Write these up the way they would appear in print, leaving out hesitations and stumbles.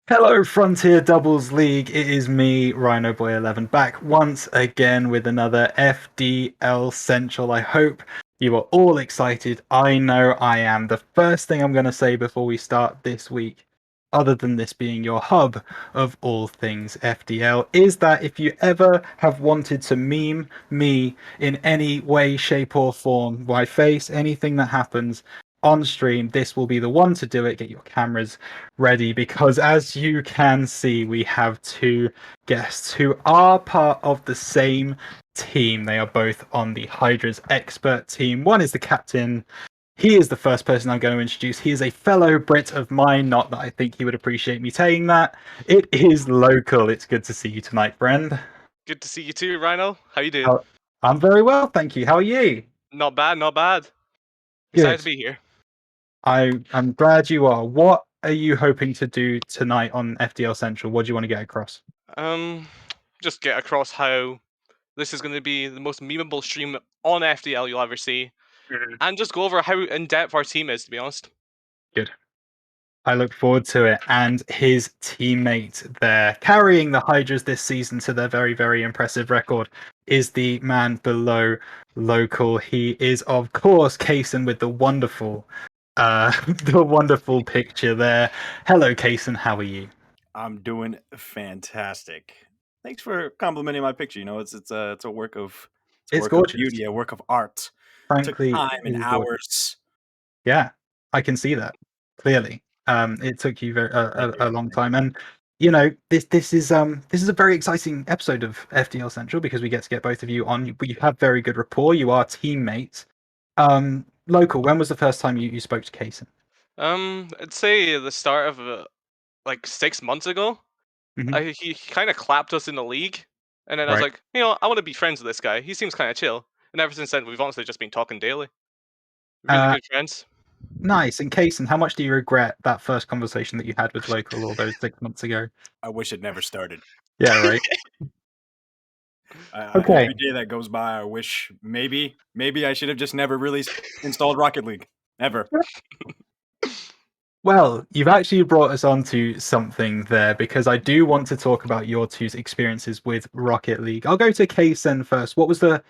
Hello, Frontier Doubles League. It is me, Rhino Boy 11, back once again with another FDL Central. I hope you are all excited. I know I am. The first thing I'm going to say before we start this week, other than this being your hub of all things FDL, is that if you ever have wanted to meme me in any way, shape, or form, my face, anything that happens on stream, this will be the one to do it. Get your cameras ready because, as you can see, we have two guests who are part of the same team. They are both on the Hydra's expert team. One is the captain. He is the first person I'm going to introduce. He is a fellow Brit of mine, not that I think he would appreciate me saying that. It is Local. It's good to see you tonight, friend. Good to see you too, Rhino. How you doing? I'm very well, thank you. How are you? Not bad, not bad. Excited to Good. be here. I'm glad you are. What are you hoping to do tonight on FDL Central? What do you want to get across? Um, just get across how this is going to be the most memeable stream on FDL you'll ever see, and just go over how in depth our team is. To be honest. Good. I look forward to it. And his teammate there, carrying the Hydras this season to their very, very impressive record, is the man below Local. He is, of course, Kaysen with the wonderful, the wonderful picture there. Hello, Kaysen. How are you? I'm doing fantastic. Thanks for complimenting my picture. It's a It's work of gorgeous. beauty, a work of art. Took Frankly, time it and is gorgeous. hours. Yeah, I can see that clearly. It took you Thank a you. long time, and you know this is a very exciting episode of FDL Central because we get to get both of you on. But you have very good rapport. You are teammates. Local. When was the first time you spoke to Kaysen? I'd say the start of like 6 months ago. Hmm. He kind of clapped us in the league, and then I was Right. like, I want to be friends with this guy. He seems kind of chill. And ever since then, we've honestly just been talking daily. Really Uh, good friends. nice. And Kaysen, how much do you regret that first conversation that you had with Local all those 6 months ago? I wish it never started. Yeah. Right. Every Okay. day that goes by, I wish maybe I should have just never really installed Rocket League. Ever. Well, you've actually brought us on to something there because I do want to talk about your two's experiences with Rocket League. I'll go to Kaysen first. Do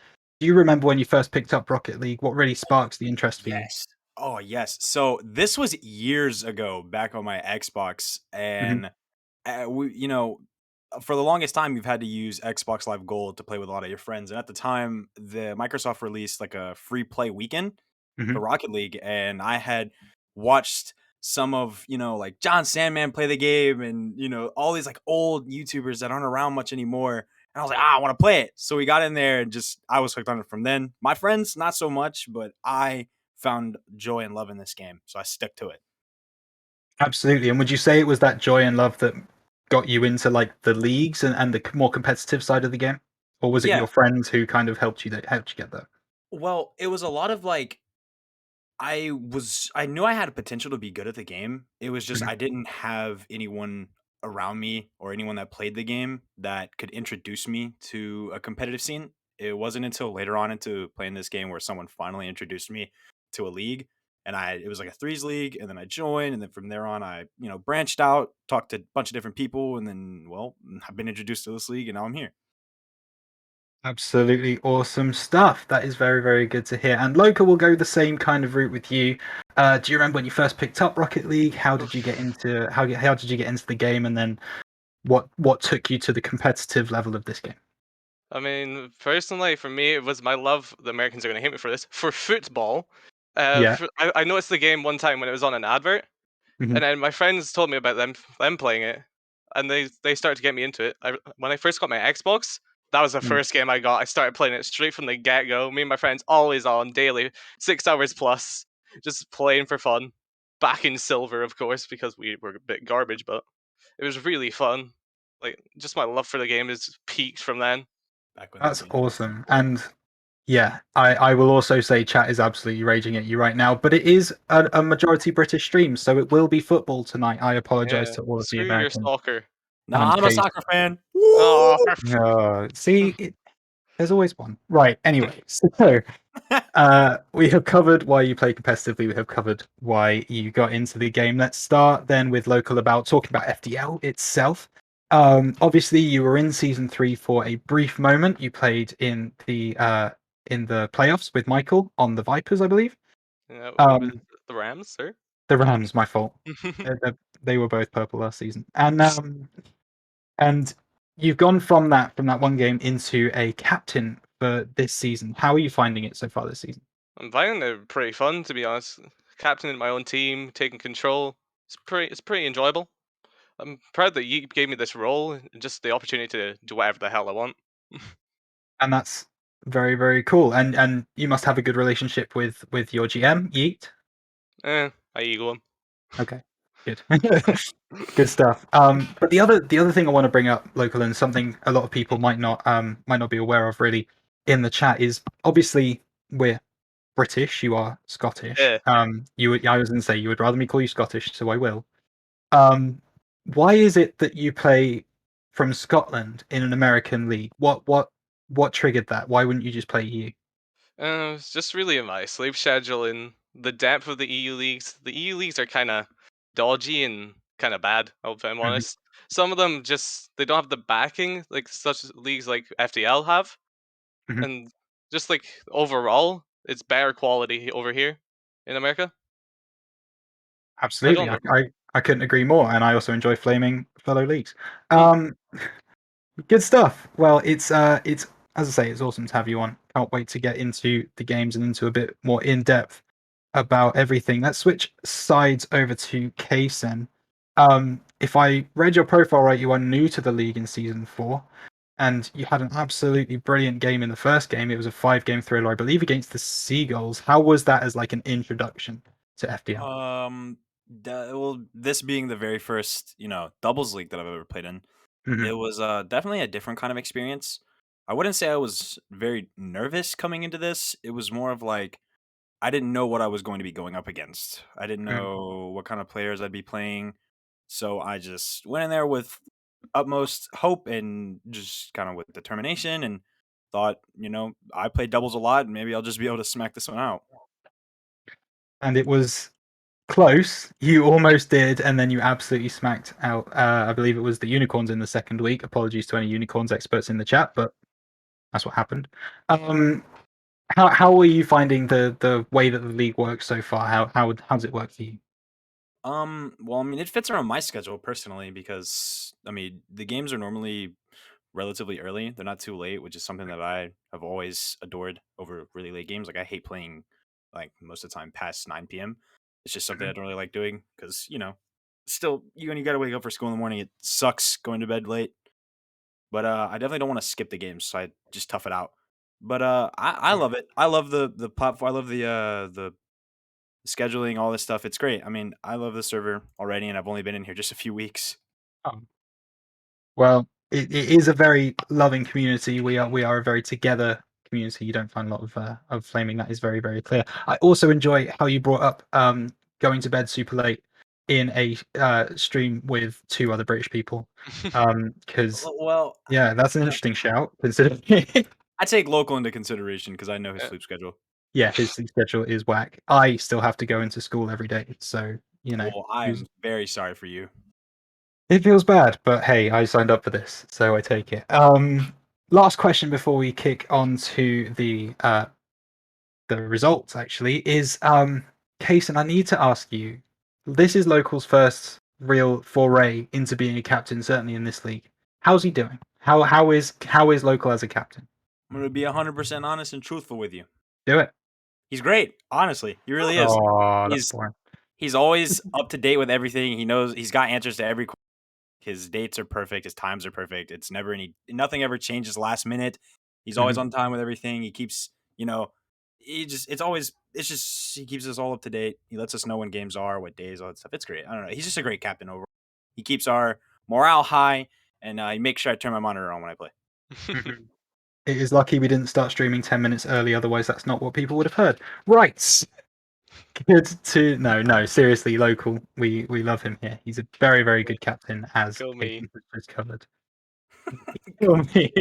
you remember when you first picked up Rocket League? What really sparks the interest for you? Yes. Oh yes. So this was years ago, back on my Xbox, Hmm. and for the longest time, you've had to use Xbox Live Gold to play with a lot of your friends. And at the time, the Microsoft released like a free play weekend Hmm. for Rocket League, and I had watched some of like John Sandman play the game, and all these like old YouTubers that aren't around much anymore. And I was like, I want to play it. So we got in there, and just I was hooked on it from then. My friends, not so much, but I found joy and love in this game, so I stuck to it. Absolutely. And would you say it was that joy and love that got you into like the leagues and the more competitive side of the game? Or was it Yeah. your friends who kind of helped you get there? Well, it was a lot of like I knew I had a potential to be good at the game. It was just Mhm. I didn't have anyone around me or anyone that played the game that could introduce me to a competitive scene. It wasn't until later on into playing this game where someone finally introduced me to a league, and it was like a threes league, and then I joined, and then from there on I, branched out, talked to a bunch of different people, and then I've been introduced to this league and now I'm here. Absolutely awesome stuff. That is very, very good to hear. And Loka will go the same kind of route with you. Do you remember when you first picked up Rocket League? How did you get into how did you get into the game, and then what took you to the competitive level of this game? I mean, personally, for me, it was my love. The Americans are going to hate me for this. For football, Yeah. I noticed the game one time when it was on an advert, Hmm. and then my friends told me about them playing it, and they started to get me into it. When I first got my Xbox, that was the first game I got. I started playing it straight from the get go. Me and my friends always on daily, 6 hours plus, just playing for fun. Back in silver, of course, because we were a bit garbage, but it was really fun. Like, just my love for the game is peaked from then. Back when the That's game was awesome. simple. And yeah, I will also say chat is absolutely raging at you right now, but it is a majority British stream, so it will be football tonight. I apologize Yeah, to all of the screw your Americans stalker. Nah, and I'm a Case. soccer fan. Woo! Oh, No, see, there's always one. Right. Anyway, so We have covered why you play competitively. We have covered why you got into the game. Let's start then with local about talking about FDL itself. Obviously, you were in season 3 for a brief moment. You played in the playoffs with Michael on the Vipers, I believe. It was Um, the Rams, sir. the Rams, my fault. They were both purple last season, and you've gone from that one game into a captain for this season. How are you finding it so far this season? I'm finding it pretty fun, to be honest. Captaining my own team, taking control. It's pretty enjoyable. I'm proud that you gave me this role and just the opportunity to do whatever the hell I want. And that's very very cool. And you must have a good relationship with your GM Yeet. I ego him. Okay, good. Good stuff. But the other thing I want to bring up, local, and something a lot of people might not be aware of really in the chat is obviously we're British. You are Scottish. Yeah. I was going to say you would rather me call you Scottish, so I will. Um, why is it that you play from Scotland in an American league? What triggered that? Why wouldn't you just play EU? It's just really in my sleep schedule and the depth of the EU leagues. The EU leagues are kind of dodgy and kind of bad, if I'm Mhm, honest. Some of them just they don't have the backing like such leagues like FDL have, mhm. and just like overall, it's better quality over here in America. I Absolutely, don't know. I couldn't agree more, and I also enjoy flaming fellow leagues. Hmm. Good stuff. Well, it's as I say, it's awesome to have you on. Can't wait to get into the games and into a bit more in depth about everything. Let's switch sides over to Kaysen. If I read your profile right, you are new to the league in season 4, and you had an absolutely brilliant game in the first game. It was a 5-game thriller, I believe, against the Seagulls. How was that as like an introduction to FDL? Um, well, this being the very first, doubles league that I've ever played in, Mhm, it was definitely a different kind of experience. I wouldn't say I was very nervous coming into this. It was more of like I didn't know what I was going to be going up against. I didn't mhm. know what kind of players I'd be playing. So I just went in there with utmost hope and just kind of with determination and thought, I play doubles a lot. Maybe I'll just be able to smack this one out. And it was close. You almost did, and then you absolutely smacked out. I believe it was the unicorns in the second week. Apologies to any unicorns experts in the chat, but that's what happened. Um, how are you finding the way that the league works so far? How does it work for you? Well, I mean, it fits around my schedule personally because I mean, the games are normally relatively early. They're not too late, which is something that I have always adored over really late games. Like I hate playing like most of the time past 9 p.m. It's just something I don't really like doing because, still when you got to wake up for school in the morning, it sucks going to bed late. But I definitely don't want to skip the games, so I just tough it out. But I love it. I love the platform. I love the scheduling, all this stuff. It's great. I mean, I love the server already, and I've only been in here just a few weeks. Oh, well, it is a very loving community. We are a very together community. You don't find a lot of flaming. That is very very clear. I also enjoy how you brought up going to bed super late in a stream with 2 other British people. Because Well, yeah, that's an uh, interesting shout. Considering I take local into consideration because I know his Yeah. sleep schedule. yeah, his sleep schedule is whack. I still have to go into school every day, so you know Well, I am very sorry for you. it feels bad. But hey, I signed up for this, so I take it. Last question before we kick on to the results. Actually, is Kaysen, I need to ask you. This is local's first real foray into being a captain, certainly in this league. How's he doing? How is local as a captain? I'm going to be 100% honest and truthful with you. Do it. He's great, honestly. He really is. Oh, that's He's boring. he's always up to date with everything. He knows he's got answers to every. His dates are perfect. His times are perfect. It's never nothing ever changes last minute. He's always Mhm. on time with everything. He keeps, it's just, he keeps us all up to date. He lets us know when games are, what days, all that stuff. It's great. I don't know. He's just a great captain overall. He keeps our morale high and he makes sure I turn my monitor on when I play. Mhm. It is lucky we didn't start streaming 10 minutes early, otherwise that's not what people would have heard. Right. Good to no, seriously, local. We love him here. He's a very, very good captain, as Go me. Casey has just covered. Kill me.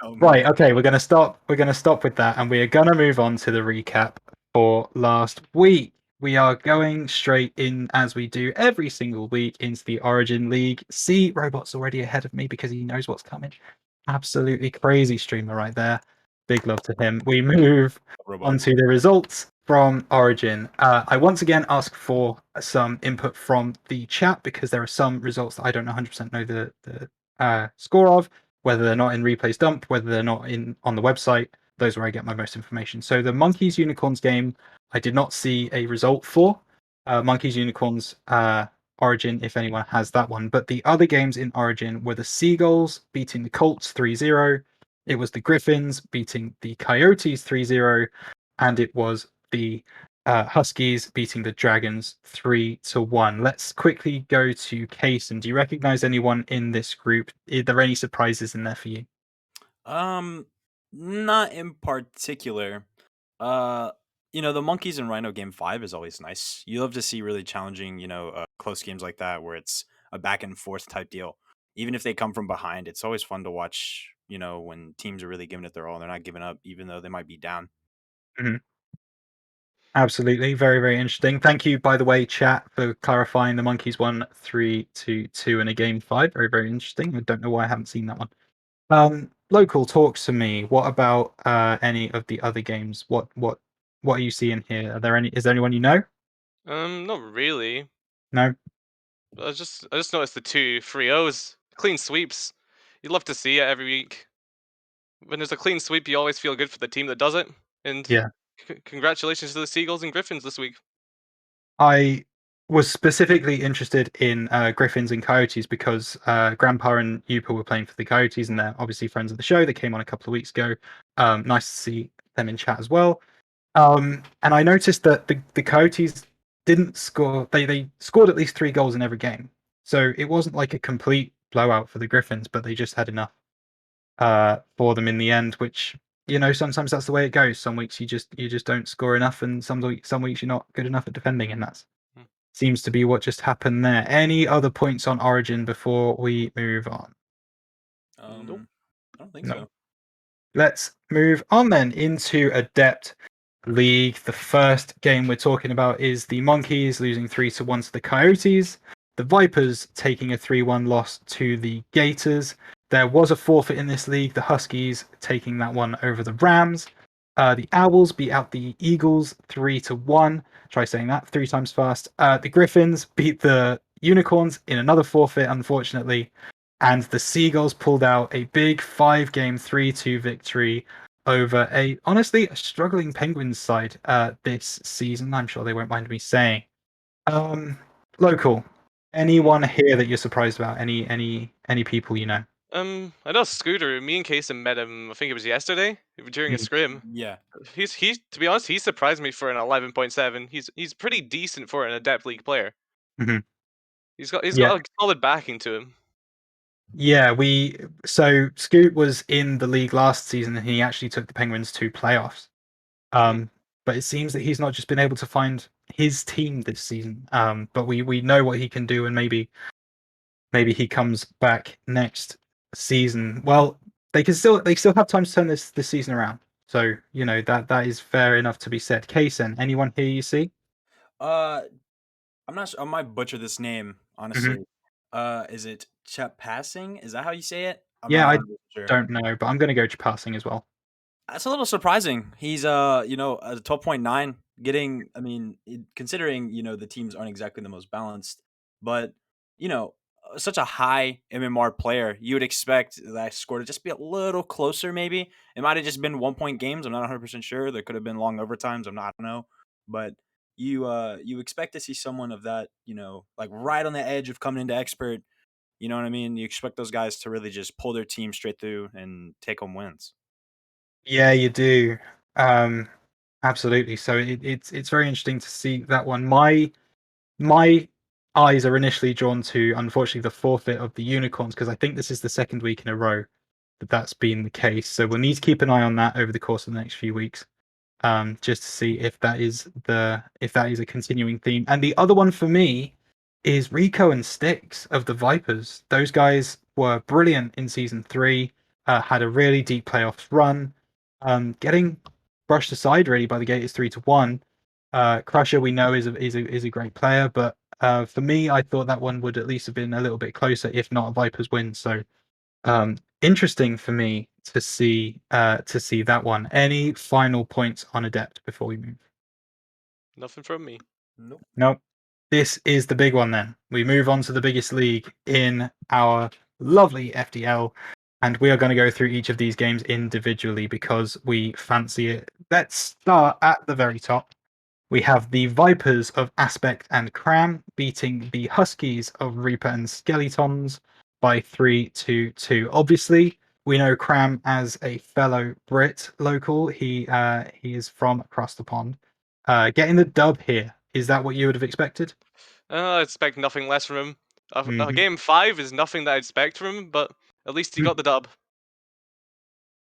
Oh, me. Right, okay, we're gonna stop. We're gonna stop with that, and we are gonna move on to the recap for last week. We are going straight in, as we do every single week, into the Origin League. See, Robot's already ahead of me because he knows what's coming. Absolutely crazy streamer right there. Big love to him. We move Robot. onto the results from Origin. I once again ask for some input from the chat because there are some results that I don't 100% know the score of, whether they're not in replays dump, whether they're not in on the website. Those are where I get my most information. So the Monkeys Unicorns game, I did not see a result for. Monkeys Unicorns Origin, if anyone has that one. But the other games in Origin were the Seagulls beating the Colts 3-0. It was the Griffins beating the Coyotes 3-0. And it was the Huskies beating the Dragons 3-1. Let's quickly go to Kason. Do you recognize anyone in this group? Are there any surprises in there for you? Not in particular. Uh, the Monkeys and Rhino game 5 is always nice. You love to see really challenging, close games like that where it's a back and forth type deal. Even if they come from behind, it's always fun to watch, when teams are really giving it their all and they're not giving up, even though they might be down. Mhm. Absolutely. Very, very interesting. Thank you, by the way, chat, for clarifying the Monkeys won 3-2 in a game 5. Very, very interesting. I don't know why I haven't seen that one. Local, talk to me. What about any of the other games? What are you seeing here? Are there any? Is there anyone you know? Not really. No. I just noticed the two 3-0s, clean sweeps. You'd love to see it every week. When there's a clean sweep, you always feel good for the team that does it. And Yeah. congratulations to the Seagulls and Griffins this week. I was specifically interested in Griffins and Coyotes because Grandpa and Yupa were playing for the Coyotes, and they're obviously friends of the show. They came on a couple of weeks ago. Nice to see them in chat as well. And I noticed that the Coyotes didn't score. They scored at least 3 goals in every game, so it wasn't like a complete blowout for the Griffins, but they just had enough for them in the end. Which, sometimes that's the way it goes. Some weeks you just don't score enough, and some weeks you're not good enough at defending, and that's Hmm. seems to be what just happened there. Any other points on Origin before we move on? Nope. I don't think No. so. Let's move on then into Adept League. The first game we're talking about is the Monkeys losing 3-1 to the Coyotes. The Vipers taking a 3-1 loss to the Gators. There was a forfeit in this league. The Huskies taking that one over the Rams. The Owls beat out the Eagles 3-1. Try saying that 3 times fast. The Griffins beat the Unicorns in another forfeit, unfortunately. And the Seagulls pulled out a big 5-game 3-2 victory over honestly a struggling Penguins side this season. I'm sure they won't mind me saying. Local, anyone here that you're surprised about? Any people you know? I know Scooter. Me and Kason met him. I think it was yesterday during a Mhm. scrim. Yeah. He's to be honest, he surprised me for an 11.7. He's pretty decent for an Adept League player. Mhm. He's Yeah, got a solid backing to him. yeah. So Scoot was in the league last season, and he actually took the Penguins to playoffs. Hmm. But it seems that he's not just been able to find his team this season. But we know what he can do, and maybe he comes back next season. Well, they still have time to turn this season around. So that is fair enough to be said. Kason, anyone here you see? Uh, I'm not sure. I might butcher this name, Hmm. honestly. Is it Chet Passing? Is that how you say it? I'm Yeah, not I 100% sure. don't know, but I'm going to go to passing as well. That's a little surprising. He's a 12.9 getting, I mean, considering, the teams aren't exactly the most balanced, but such a high MMR player, you would expect that score to just be a little closer maybe. It might have just been 1 point games. I'm not 100% sure. There could have been long overtimes. I don't know. But you expect to see someone of that, like right on the edge of coming into expert, you know what I mean? You expect those guys to really just pull their team straight through and take home wins. Yeah, you do. Um, Absolutely. So it's very interesting to see that one. My eyes are initially drawn to, unfortunately, the forfeit of the Unicorns because I think this is the second week in a row that's been the case. So we'll need to keep an eye on that over the course of the next few weeks, just to see if that is a continuing theme. And the other one for me is Rico and Styx of the Vipers. Those guys were brilliant in season 3, had a really deep playoffs run, getting brushed aside really by the Gators 3-1. Crusher we know is a great player, but for me, I thought that one would at least have been a little bit closer, if not a Vipers win. So interesting for me to see that one. Any final points on Adept before we move? Nothing from me. Nope. Nope. This is the big one then. We move on to the biggest league in our lovely FDL, and we are going to go through each of these games individually because we fancy it. Let's start at the very top. We have the Vipers of Aspect and Cram beating the Huskies of Reaper and Skeletons by 3-2. Obviously, we know Cram as a fellow Brit local. He is from across the pond. Getting the dub here, is that what you would have expected? I expect nothing less from him. Mhm. Game 5 is nothing that I expect from him, but at least he got the dub.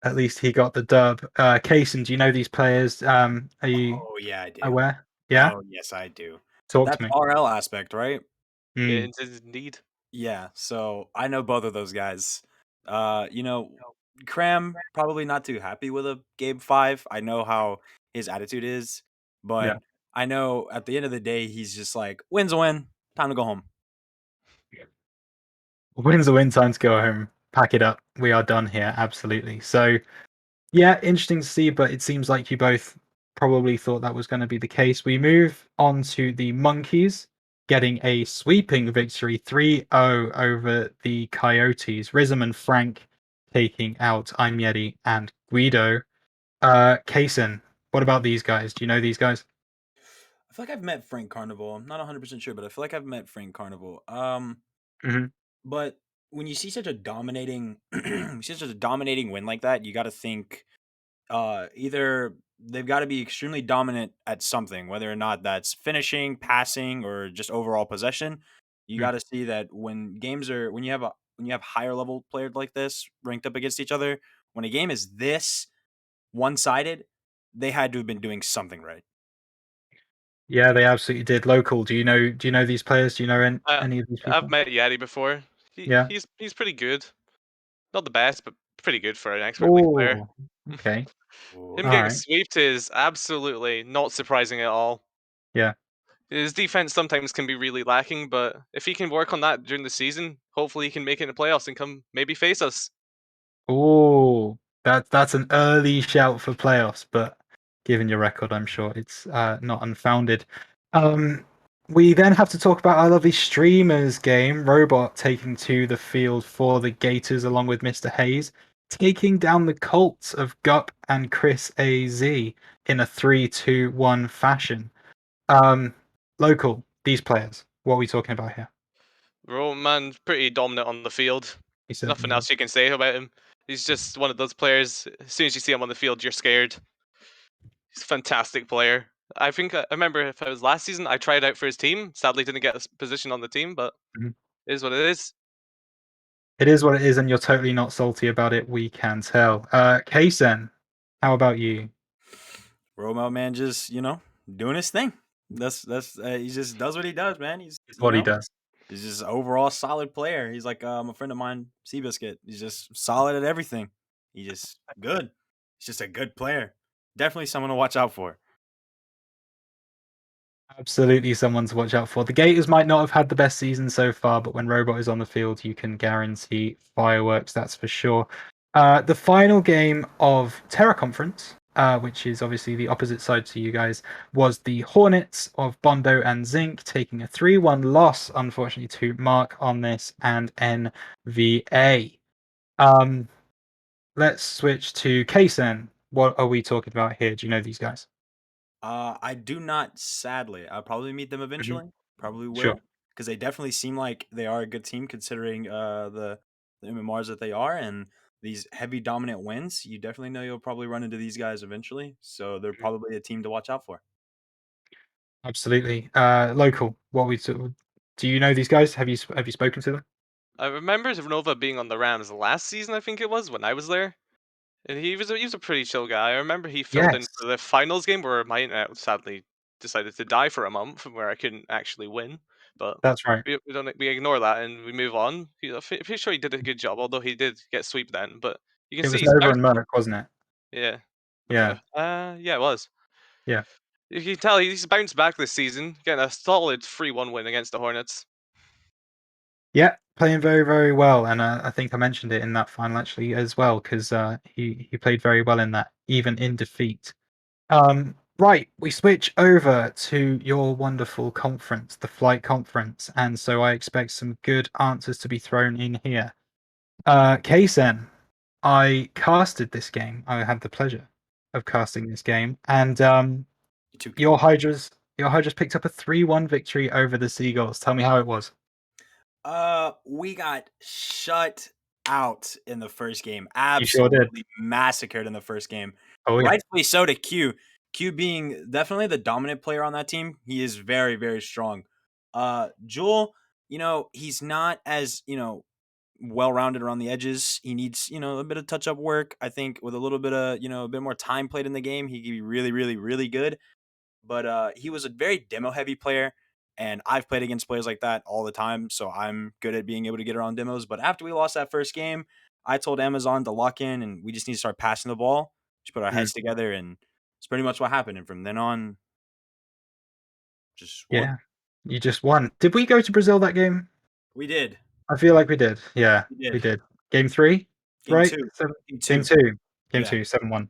At least he got the dub. Kaysen, do you know these players? Are you Oh yeah, I do. aware? Yeah? Oh yes, I do. Talk to That's me. RL aspect, right? Mm, It is indeed. Yeah. So I know both of those guys. You know, Cram probably not too happy with a game 5. I know how his attitude is, yeah. but I know at the end of the day, he's just like, win's a win. Time to go home. Win's a win, time to go home. Pack it up. We are done here. Absolutely. So, yeah, interesting to see, but it seems like you both probably thought that was going to be the case. We move on to the Monkeys getting a sweeping victory 3-0 over the Coyotes. Rizm and Frank taking out Imyeti and Guido. Kaysen, what about these guys? Do you know these guys? I feel like I've met Frank Carnival. I'm not 100% sure, but I feel like I've met Frank Carnival. Hmm. But when you see such a dominating, such a dominating win like that, you got to think either they've got to be extremely dominant at something, whether or not that's finishing, passing, or just overall possession. You got to see that when games are when you have higher level players like this ranked up against each other, when a game is this one sided, they had to have been doing something right. Yeah, they absolutely did. Local, do you know these players? Do you know Uh, any of these I've people? met Yeti before. Yeah. He's pretty good. Not the best, but pretty good for an expert league player. Oh, okay. Him Ooh. All getting right. sweeped is absolutely not surprising at all. Yeah. His defense sometimes can be really lacking, but if he can work on that during the season, hopefully he can make it in the playoffs and come maybe face us. Oh, that's an early shout for playoffs, but given your record, I'm sure it's not unfounded. Um, we then have to talk about our lovely streamers game. Robot taking to the field for the Gators along with Mr. Hayes, taking down the Colts of Gup and Chris AZ in a 3-2-1 fashion. Um, Local, these players. What are we talking about here? Roman's pretty dominant on the field. He Nothing certainly else is. you can say about him. He's just one of those players. As soon as you see him on the field, you're scared. He's a fantastic player. I remember if it was last season, I tried out for his team. Sadly, didn't get a position on the team, but Mhm. it is what it is. It is what it is, and you're totally not salty about it. We can tell. Kaysen, how about you? Romel man just, doing his thing. That's he just does what he does, man. He's, It's what he does. he's just an overall solid player. He's like a friend of mine, Seabiscuit. He's just solid at everything. He's just good. He's just a good player. Definitely someone to watch out for. Absolutely someone to watch out for. The Gators might not have had the best season so far, but when Robot is on the field, you can guarantee fireworks, that's for sure. The final game of Terra Conference, which is obviously the opposite side to you guys, was the Hornets of Bondo and Zinc taking a 3-1 loss, unfortunately, to Mark on this and NVA. Um, let's switch to Kaysen. What are we talking about here? Do you know these guys? I do not, sadly. I'll probably meet them Mhm. eventually. Probably Sure. will, because they definitely seem like they are a good team considering the MMRs that they are and these heavy dominant wins. You definitely know you'll probably run into these guys eventually, so they're probably a team to watch out for. Absolutely. Local. Do you know these guys? Have you spoken to them? I remember Nova being on the Rams last season. I think it was when I was there, and he was a pretty chill guy. I remember he filled in Yes. for the finals game where my internet sadly decided to die for a month, where I couldn't actually win. But That's right. we ignore that and we move on. I'm pretty sure he did a good job, although he did get sweep then. But you can It see was he's Nova bounced. and Merc, wasn't it? Yeah, Yeah. yeah, it was. Yeah. You can tell he's bounced back this season, getting a solid 3-1 win against the Hornets. Yeah, playing very, very well, and I think I mentioned it in that final actually as well because he played very well in that, even in defeat. Right, we switch over to your wonderful conference, the flight conference, and so I expect some good answers to be thrown in here. Kaysen, I casted this game. I had the pleasure of casting this game, and You too, your Hydras picked up a 3-1 victory over the Seagulls. Tell me how it was. We got shut out in the first game. You sure did. Absolutely massacred in the first game. Oh yeah. Rightfully so to Q. Q being definitely the dominant player on that team. He is very, very strong. Jewel, he's not as, well-rounded around the edges. He needs, a bit of touch-up work. I think with a little bit of, a bit more time played in the game, he could be really, really, really good. But he was a very demo heavy player, and I've played against players like that all the time, so I'm good at being able to get around demos. But after we lost that first game, I told Amazon to lock in, and we just need to start passing the ball. Just put our Mm, heads together, and it's pretty much what happened. And from then on, just won. yeah. You just won. Did we go to Brazil that game? We did. I feel like we did. Yeah, We we did. did. Game 3, Game right? two. Game Game two. 2. Game Yeah. 2, 7-1.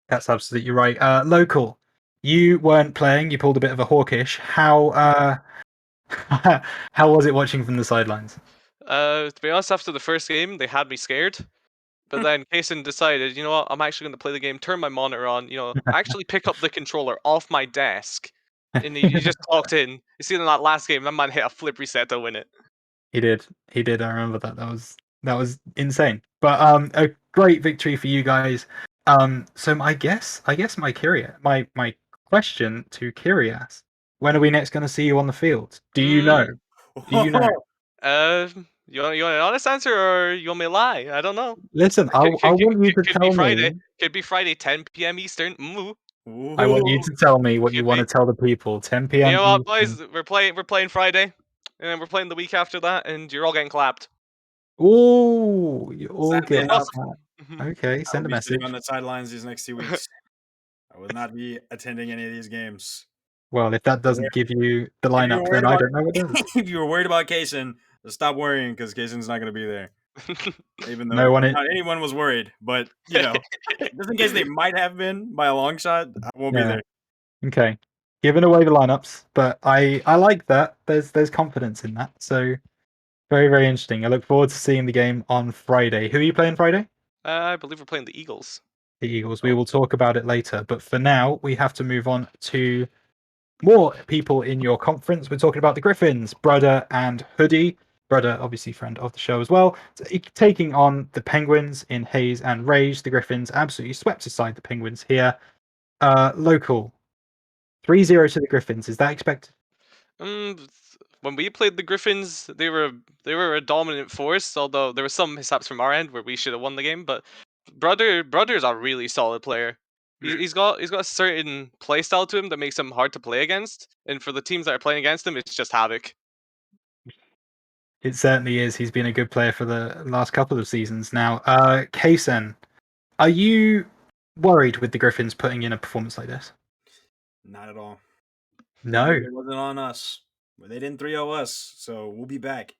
That's absolutely right. Local. You weren't playing. You pulled a bit of a hawkish. How was it watching from the sidelines? To be honest, after the first game, they had me scared. But then Kaysen decided, you know what, I'm actually going to play the game, turn my monitor on, actually pick up the controller off my desk. And he just clocked in. You see in that last game, that man hit a flip reset to win it. He did. He did. I remember that. That was insane. But a great victory for you guys. So I guess my question to Kyrias, when are we next going to see you on the field? Do you know? Mm, Do you know? uh, you want an honest answer or you want me to lie? I don't know. Listen, It I could, I could, could, want you could to could be tell Friday. me. Could be Friday, 10 p.m. Eastern. I want you Ooh. to tell me what you Could want be. to tell the people. 10 You p.m. know what, Eastern. boys? We're playing Friday, and then we're playing the week after that, and you're all getting clapped. Ooh, you all Sadly get enough, that. Okay, I will send a be sitting on message. the sidelines these next 2 weeks. I will not be attending any of these games. Well, if that doesn't give you the If you were lineup, then worried I about don't know what does. if you were worried about Kaysen, stop worrying because Kaysen's not going to be there. Even though No one. not anyone was worried, but just in case they might have been by a long shot, I won't be Yeah. there. Okay. Giving away the lineups, but I like that. There's confidence in that. So very, very interesting. I look forward to seeing the game on Friday. Who are you playing Friday? I believe we're playing the Eagles. The Eagles. We Oh. will talk about it later. But for now, we have to move on to more people in your conference. We're talking about the Griffins, Brother and Hoodie. Brother, obviously friend of the show as well. Taking on the Penguins in Hayes and Rage. The Griffins absolutely swept aside the Penguins here. Local 3-0 to the Griffins. Is that expected? When we played the Griffins, they were a dominant force. Although there were some mishaps from our end where we should have won the game. But Brother's a really solid player. He's got a certain play style to him that makes him hard to play against. And for the teams that are playing against him, it's just havoc. It certainly is. He's been a good player for the last couple of seasons now. Kaysen, are you worried with the Griffins putting in a performance like this? Not at all. No. It wasn't on us. They didn't 3-0 us, so we'll be back.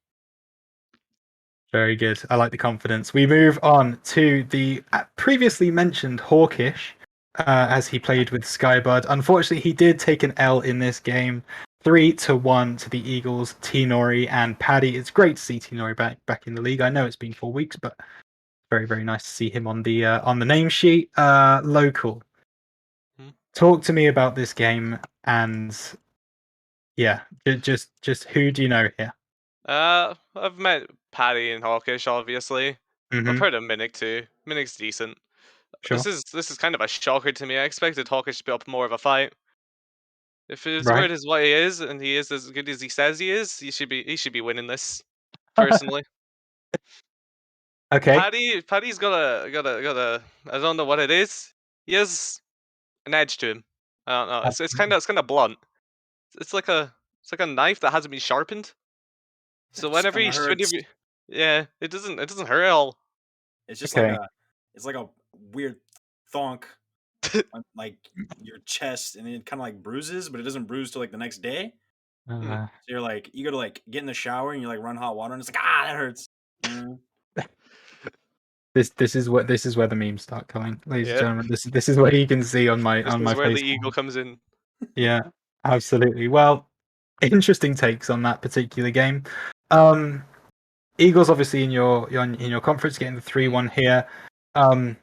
Very good. I like the confidence. We move on to the previously mentioned Hawkish, as he played with Skybud. Unfortunately, he did take an L in this game. 3-1 to the Eagles, T-Nori and Paddy. It's great to see T-Nori back in the league. I know it's been 4 weeks, but very, very nice to see him on the name sheet. Local. Hmm. Talk to me about this game and yeah, just who do you know here? I've met Paddy and Hawkish, obviously. I've Mm-hmm. heard of Minnick too. Minnick's decent. This Sure. is this is kind of a shocker to me. I expected Hawkish to be up more of a fight. If his Right. word is what he is, and he is as good as he says he is, he should be winning this. Personally, Okay. Paddy's got a. I don't know what it is. He has an edge to him. I don't know. It's kind of blunt. It's like a It's like a knife that hasn't been sharpened. So That just whenever kind you of swing, hurts. yeah, it doesn't hurt at all. It's just like Okay. a weird thonk on like your chest, and then it kind of like bruises, but it doesn't bruise till like the next day. Mm. Uh, So you're like, you go to like get in the shower and you like run hot water, and it's like that hurts. this is where the memes start coming, ladies and Yeah, gentlemen. This is what you can see on my this on is my where the face. ego comes in. Yeah, absolutely. Well, interesting takes on that particular game. Um, Eagles obviously in your conference getting the 3-1 here. Um,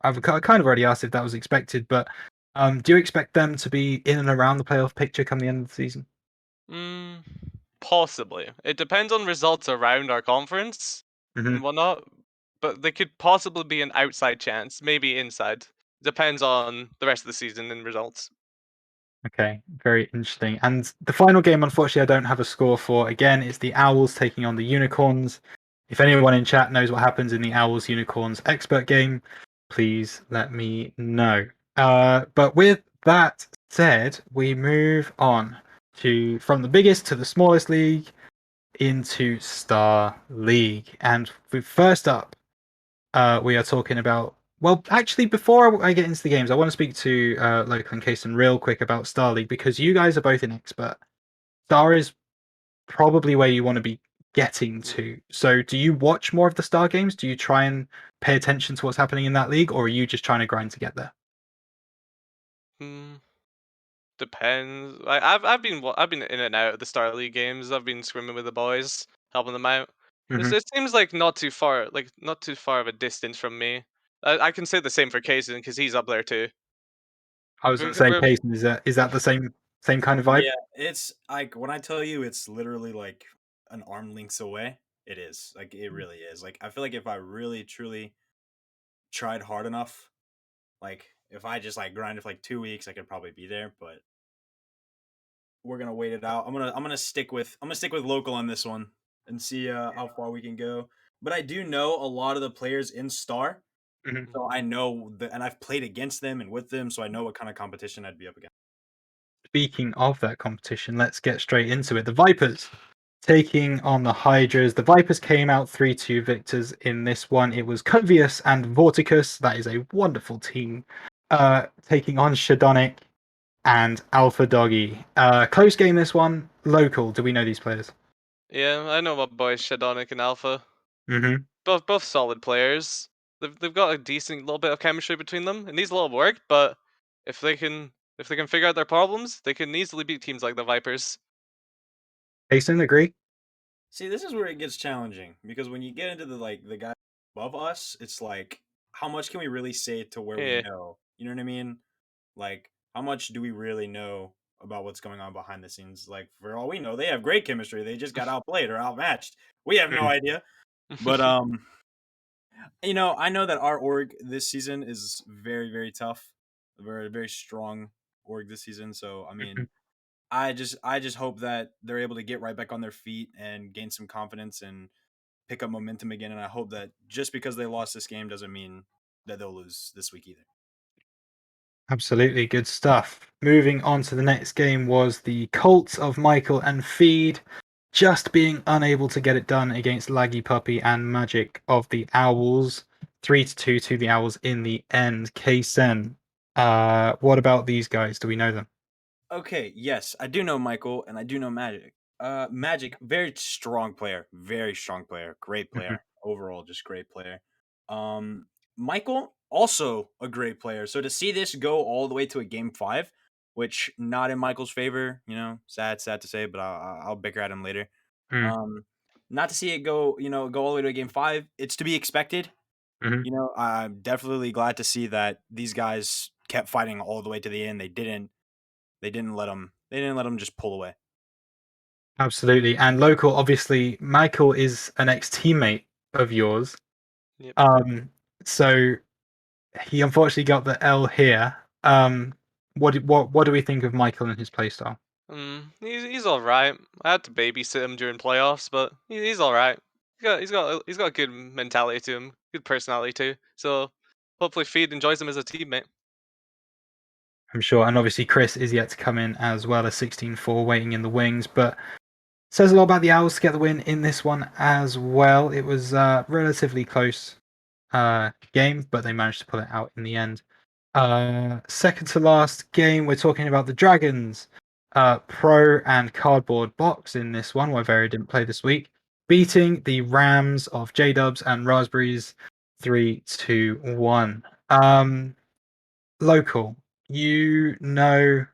kind of already asked if that was expected, but do you expect them to be in and around the playoff picture come the end of the season? Mm, possibly. It depends on results around our conference Hmm. and whatnot, but they could possibly be an outside chance, maybe inside. Depends on the rest of the season and results. Okay, very interesting. And the final game, unfortunately, I don't have a score for. Again, it's the Owls taking on the Unicorns. If anyone in chat knows what happens in the Owls Unicorns expert game, please let me know. But with that said, we move on to from the biggest to the smallest league into Star League. And first up, we are talking about. Well, actually, before I get into the games, I want to speak to Local and Kason real quick about Star League because you guys are both an expert. Star is probably where you want to be getting to. So, do you watch more of the Star games? Do you try and pay attention to what's happening in that league, or are you just trying to grind to get there? Mm, depends. I've been in and out of the Star League games. I've been swimming with the boys, helping them out. Hmm. It seems like not too far of a distance from me. I can say the same for Kaysen because he's up there too. I was going to say, We're, Kason, is that the same kind of vibe? Yeah, it's like when I tell you it's literally like an arm lengths away, it is. Like it really is. Like I feel like if I really truly tried hard enough, like if I just like grinded for like 2 weeks, I could probably be there, but we're gonna wait it out. I'm gonna stick with local on this one and see how far we can go. But I do know a lot of the players in Star, Mhm. so I know that, and I've played against them and with them, so I know what kind of competition I'd be up against. Speaking of that competition, let's get straight into it. The Vipers taking on the Hydras. The Vipers came out 3-2 victors in this one. It was Covius and Vorticus. That is a wonderful team. Taking on Shadonic and Alpha Doggy. Close game this one. Local. Do we know these players? yeah, I know my boys Shadonic and Alpha. Mm-hmm. Both solid players. They've got a decent little bit of chemistry between them. It needs a little work, but if they can if they can figure out their problems, they can easily beat teams like the Vipers. Jason, agree? See, this is where it gets challenging because when you get into the guy above us, it's like how much can we really say to where we Yeah. know? You know what I mean? Like how much do we really know about what's going on behind the scenes? Like for all we know, they have great chemistry. They just got outplayed or outmatched. We have no Mm. idea. But I know that our org this season is very very tough. A very very strong org this season. So I mean, I just hope that they're able to get right back on their feet and gain some confidence and pick up momentum again. And I hope that just because they lost this game doesn't mean that they'll lose this week either. Absolutely good stuff. Moving on to the next game was the Colts of Michael and Feed just being unable to get it done against Laggy Puppy and Magic of the Owls. 3-2 to the Owls in the end. Kaysen, what about these guys? Do we know them? Okay, yes, I do know Michael and I do know Magic. Magic, very strong player, great Mhm. player overall, just great player. Um, Michael also a great player. So to see this go all the way to a game 5, which not in Michael's favor, sad to say, but I'll bicker at him later. Mm. Um, not to see it go all the way to a game 5. It's to be expected. Mhm. I'm definitely glad to see that these guys kept fighting all the way to the end. They didn't let them just pull away. Absolutely. And local, obviously, Michael is an ex-teammate of yours. Yep. Um, so he unfortunately got the L here. What do we think of Michael and his playstyle? He's all right. I had to babysit him during playoffs, but he's all right. He's got a good mentality to him, good personality too. So hopefully Feed enjoys him as a teammate. I'm sure. And obviously, Chris is yet to come in as well, a 16-4 waiting in the wings. But says a lot about the Owls to get the win in this one as well. It was a relatively close game, but they managed to pull it out in the end. Second to last game, we're talking about the Dragons, Pro and Cardboard Box in this one, where Very didn't play this week, beating the Rams of J-Dubs and Raspberries 3-1. Local, you know,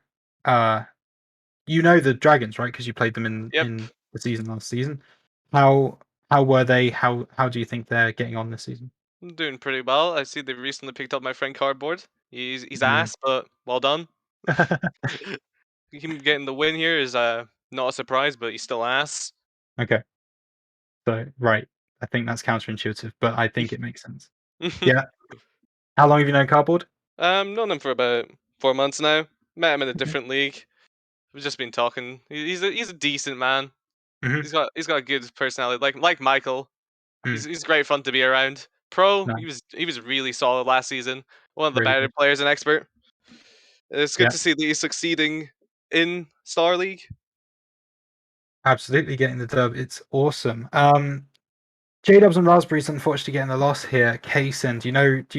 uh, you know the Dragons, right? Because you played them Yep, in the season last season. How how were they? How do you think they're getting on this season? I'm doing pretty well. I see they recently picked up my friend Cardboard. He's Mm. ass, but well done. Him getting the win here is not a surprise, but he's still ass. Okay, so right, I think that's counterintuitive, but I think it makes sense. Yeah. How long have you known Cardboard? Known him for about 4 months now. Met him in a Okay. different league. We've just been talking. He's a decent man. Hmm. He's got a good personality, like Michael. Mm. He's great fun to be around. Pro, No. he was really solid last season. One of the Really better good. players in expert. It's good Yeah, to see that he's succeeding in Star League. absolutely getting the dub. It's awesome. J Dubs and Raspberries unfortunately getting the loss here. Kaysen, do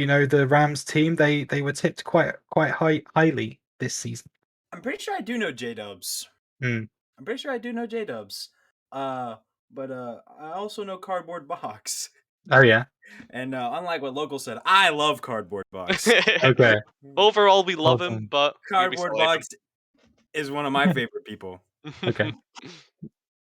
you know the Rams team? They were tipped quite highly this season. I'm pretty sure I do know J Dubs. Mm. I'm pretty sure I do know J Dubs. But I also know Cardboard Box. Oh yeah. And unlike what Local said, I love Cardboard Box. Okay. Overall, we love him, Awesome. but we Cardboard still hate Box is one of my favorite people. Okay, him.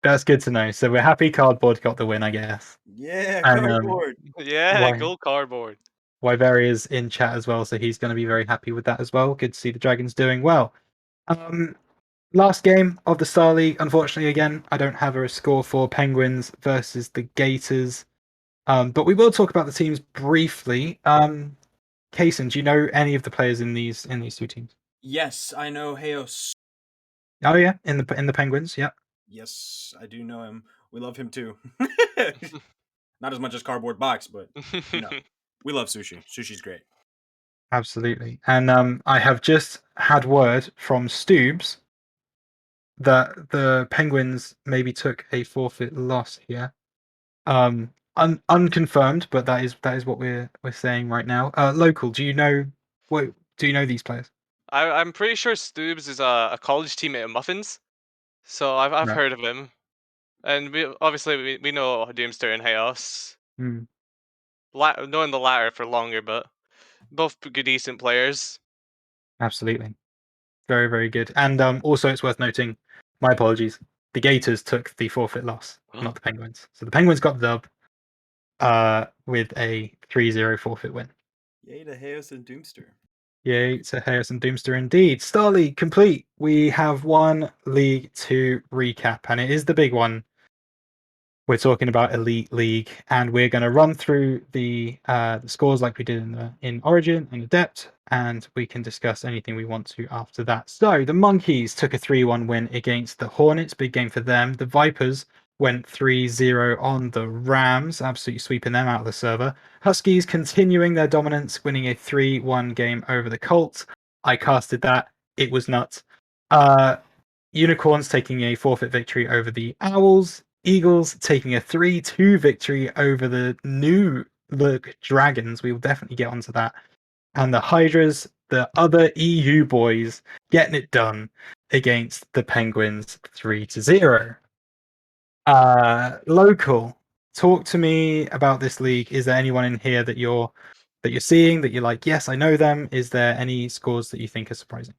that's good to know. So we're happy Cardboard got the win, I guess. Yeah, And Cardboard. Yeah, why go Cardboard. Wyveri is in chat as well, so he's going to be very happy with that as well. Good to see the Dragons doing well. Um, Last game of the Star League. Unfortunately, again, I don't have a score for Penguins versus the Gators. But we will talk about the teams briefly. Kaysen, do you know any of the players in these two teams? Yes, I know Heos. Oh yeah, in the Penguins, yeah, Yes, I do know him. We love him too. Not as much as Cardboard Box, but you know, we love sushi. Sushi's great. absolutely. And I have just had word from Stoobs that the Penguins maybe took a forfeit loss here. Unconfirmed, but that is what we're saying right now. Local, do you know these players? I'm pretty sure Stoobs is a college teammate of Muffins, so I've Right. heard of him. And we know Doomster and Chaos. Mm, Knowing the latter for longer, but both good, decent players. absolutely. Very, very good. And also, it's worth noting, my apologies, the Gators took the forfeit loss, not the Penguins. So the Penguins got the dub with a 3-0 forfeit win. Yay to Heos and Doomster. Yay to Harrison Doomster indeed. Star League complete. We have one league to recap, and it is the big one. We're talking about Elite League, and we're going to run through the scores like we did in Origin and Adept, and we can discuss anything we want to after that. So the Monkeys took a 3-1 win against the Hornets, big game for them. The Vipers went 3-0 on the Rams, absolutely sweeping them out of the server. Huskies continuing their dominance, winning a 3-1 game over the Colts. I casted that; it was nuts. Uh, Unicorns taking a forfeit victory over the Owls. Eagles taking a 3-2 victory over the new look Dragons. We will definitely get onto that. And the Hydras, the other EU boys, getting it done against the Penguins 3-0. Local, talk to me about this league. Is there anyone in here that you're seeing that you're like, yes, I know them? Is there any scores that you think are surprising?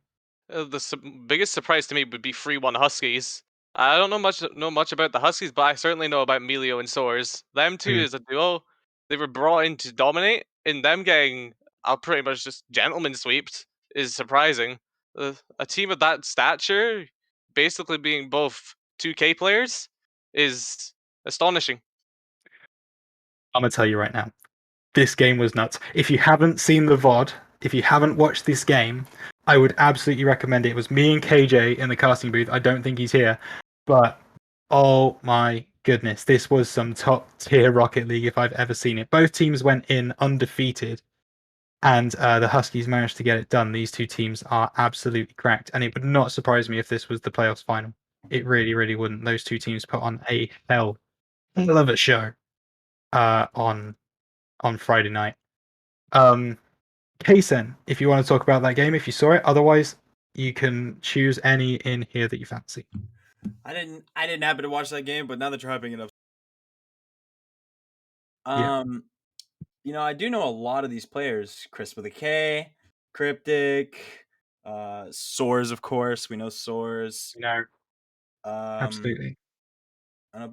Biggest surprise to me would be 3-1 Huskies. I don't know much about the Huskies, but I certainly know about Melio and Soares. Them two Mm. is a duo. They were brought in to dominate, and them getting pretty much just gentleman sweeped is surprising. A team of that stature, basically being both 2K players, is astonishing. I'm gonna tell you right now. This game was nuts. If you haven't seen the VOD, if you haven't watched this game, I would absolutely recommend it. It was me and KJ in the casting booth. I don't think he's here, but oh my goodness, this was some top tier Rocket League if I've ever seen it. Both teams went in undefeated, and the Huskies managed to get it done. These two teams are absolutely cracked, and it would not surprise me if this was the playoffs final. It really, really wouldn't. Those two teams put on a hell of a show on Friday night. Kaysen, if you want to talk about that game, if you saw it. Otherwise, you can choose any in here that you fancy. I didn't happen to watch that game, but now that you're hyping it up, Yeah. I do know a lot of these players. Chris with a K, Cryptic, Soars, of course. We know Soars. No, Um, absolutely. and I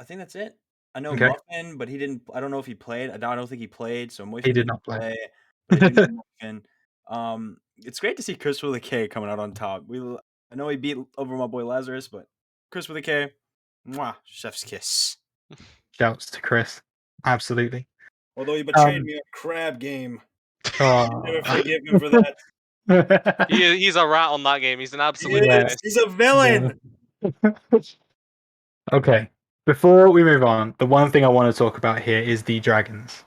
think that's it. I know Okay. Muffin, but he didn't. I don't know if he played. I don't think he played. So Muffin He did didn't not play. but I do know Muffin. It's great to see Chris with a K coming out on top. I know he beat over my boy Lazarus, but Chris with a K, mwah, chef's kiss. Shouts to Chris. Absolutely. Although he betrayed me on crab game. Oh. Never forgive him for that. He's a rat on that game. He's an absolute Yeah. menace. He's a villain. Okay. Before we move on, the one thing I want to talk about here is the Dragons.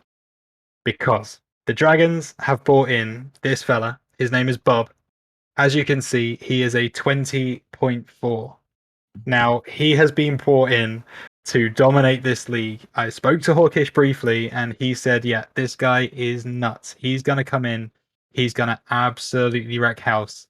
Because the Dragons have brought in this fella. His name is Bob. As you can see, he is a 20.4. Now, he has been brought in to dominate this league. I spoke to Hawkish briefly, and he said, yeah, this guy is nuts. He's going to come in. He's going to absolutely wreck house.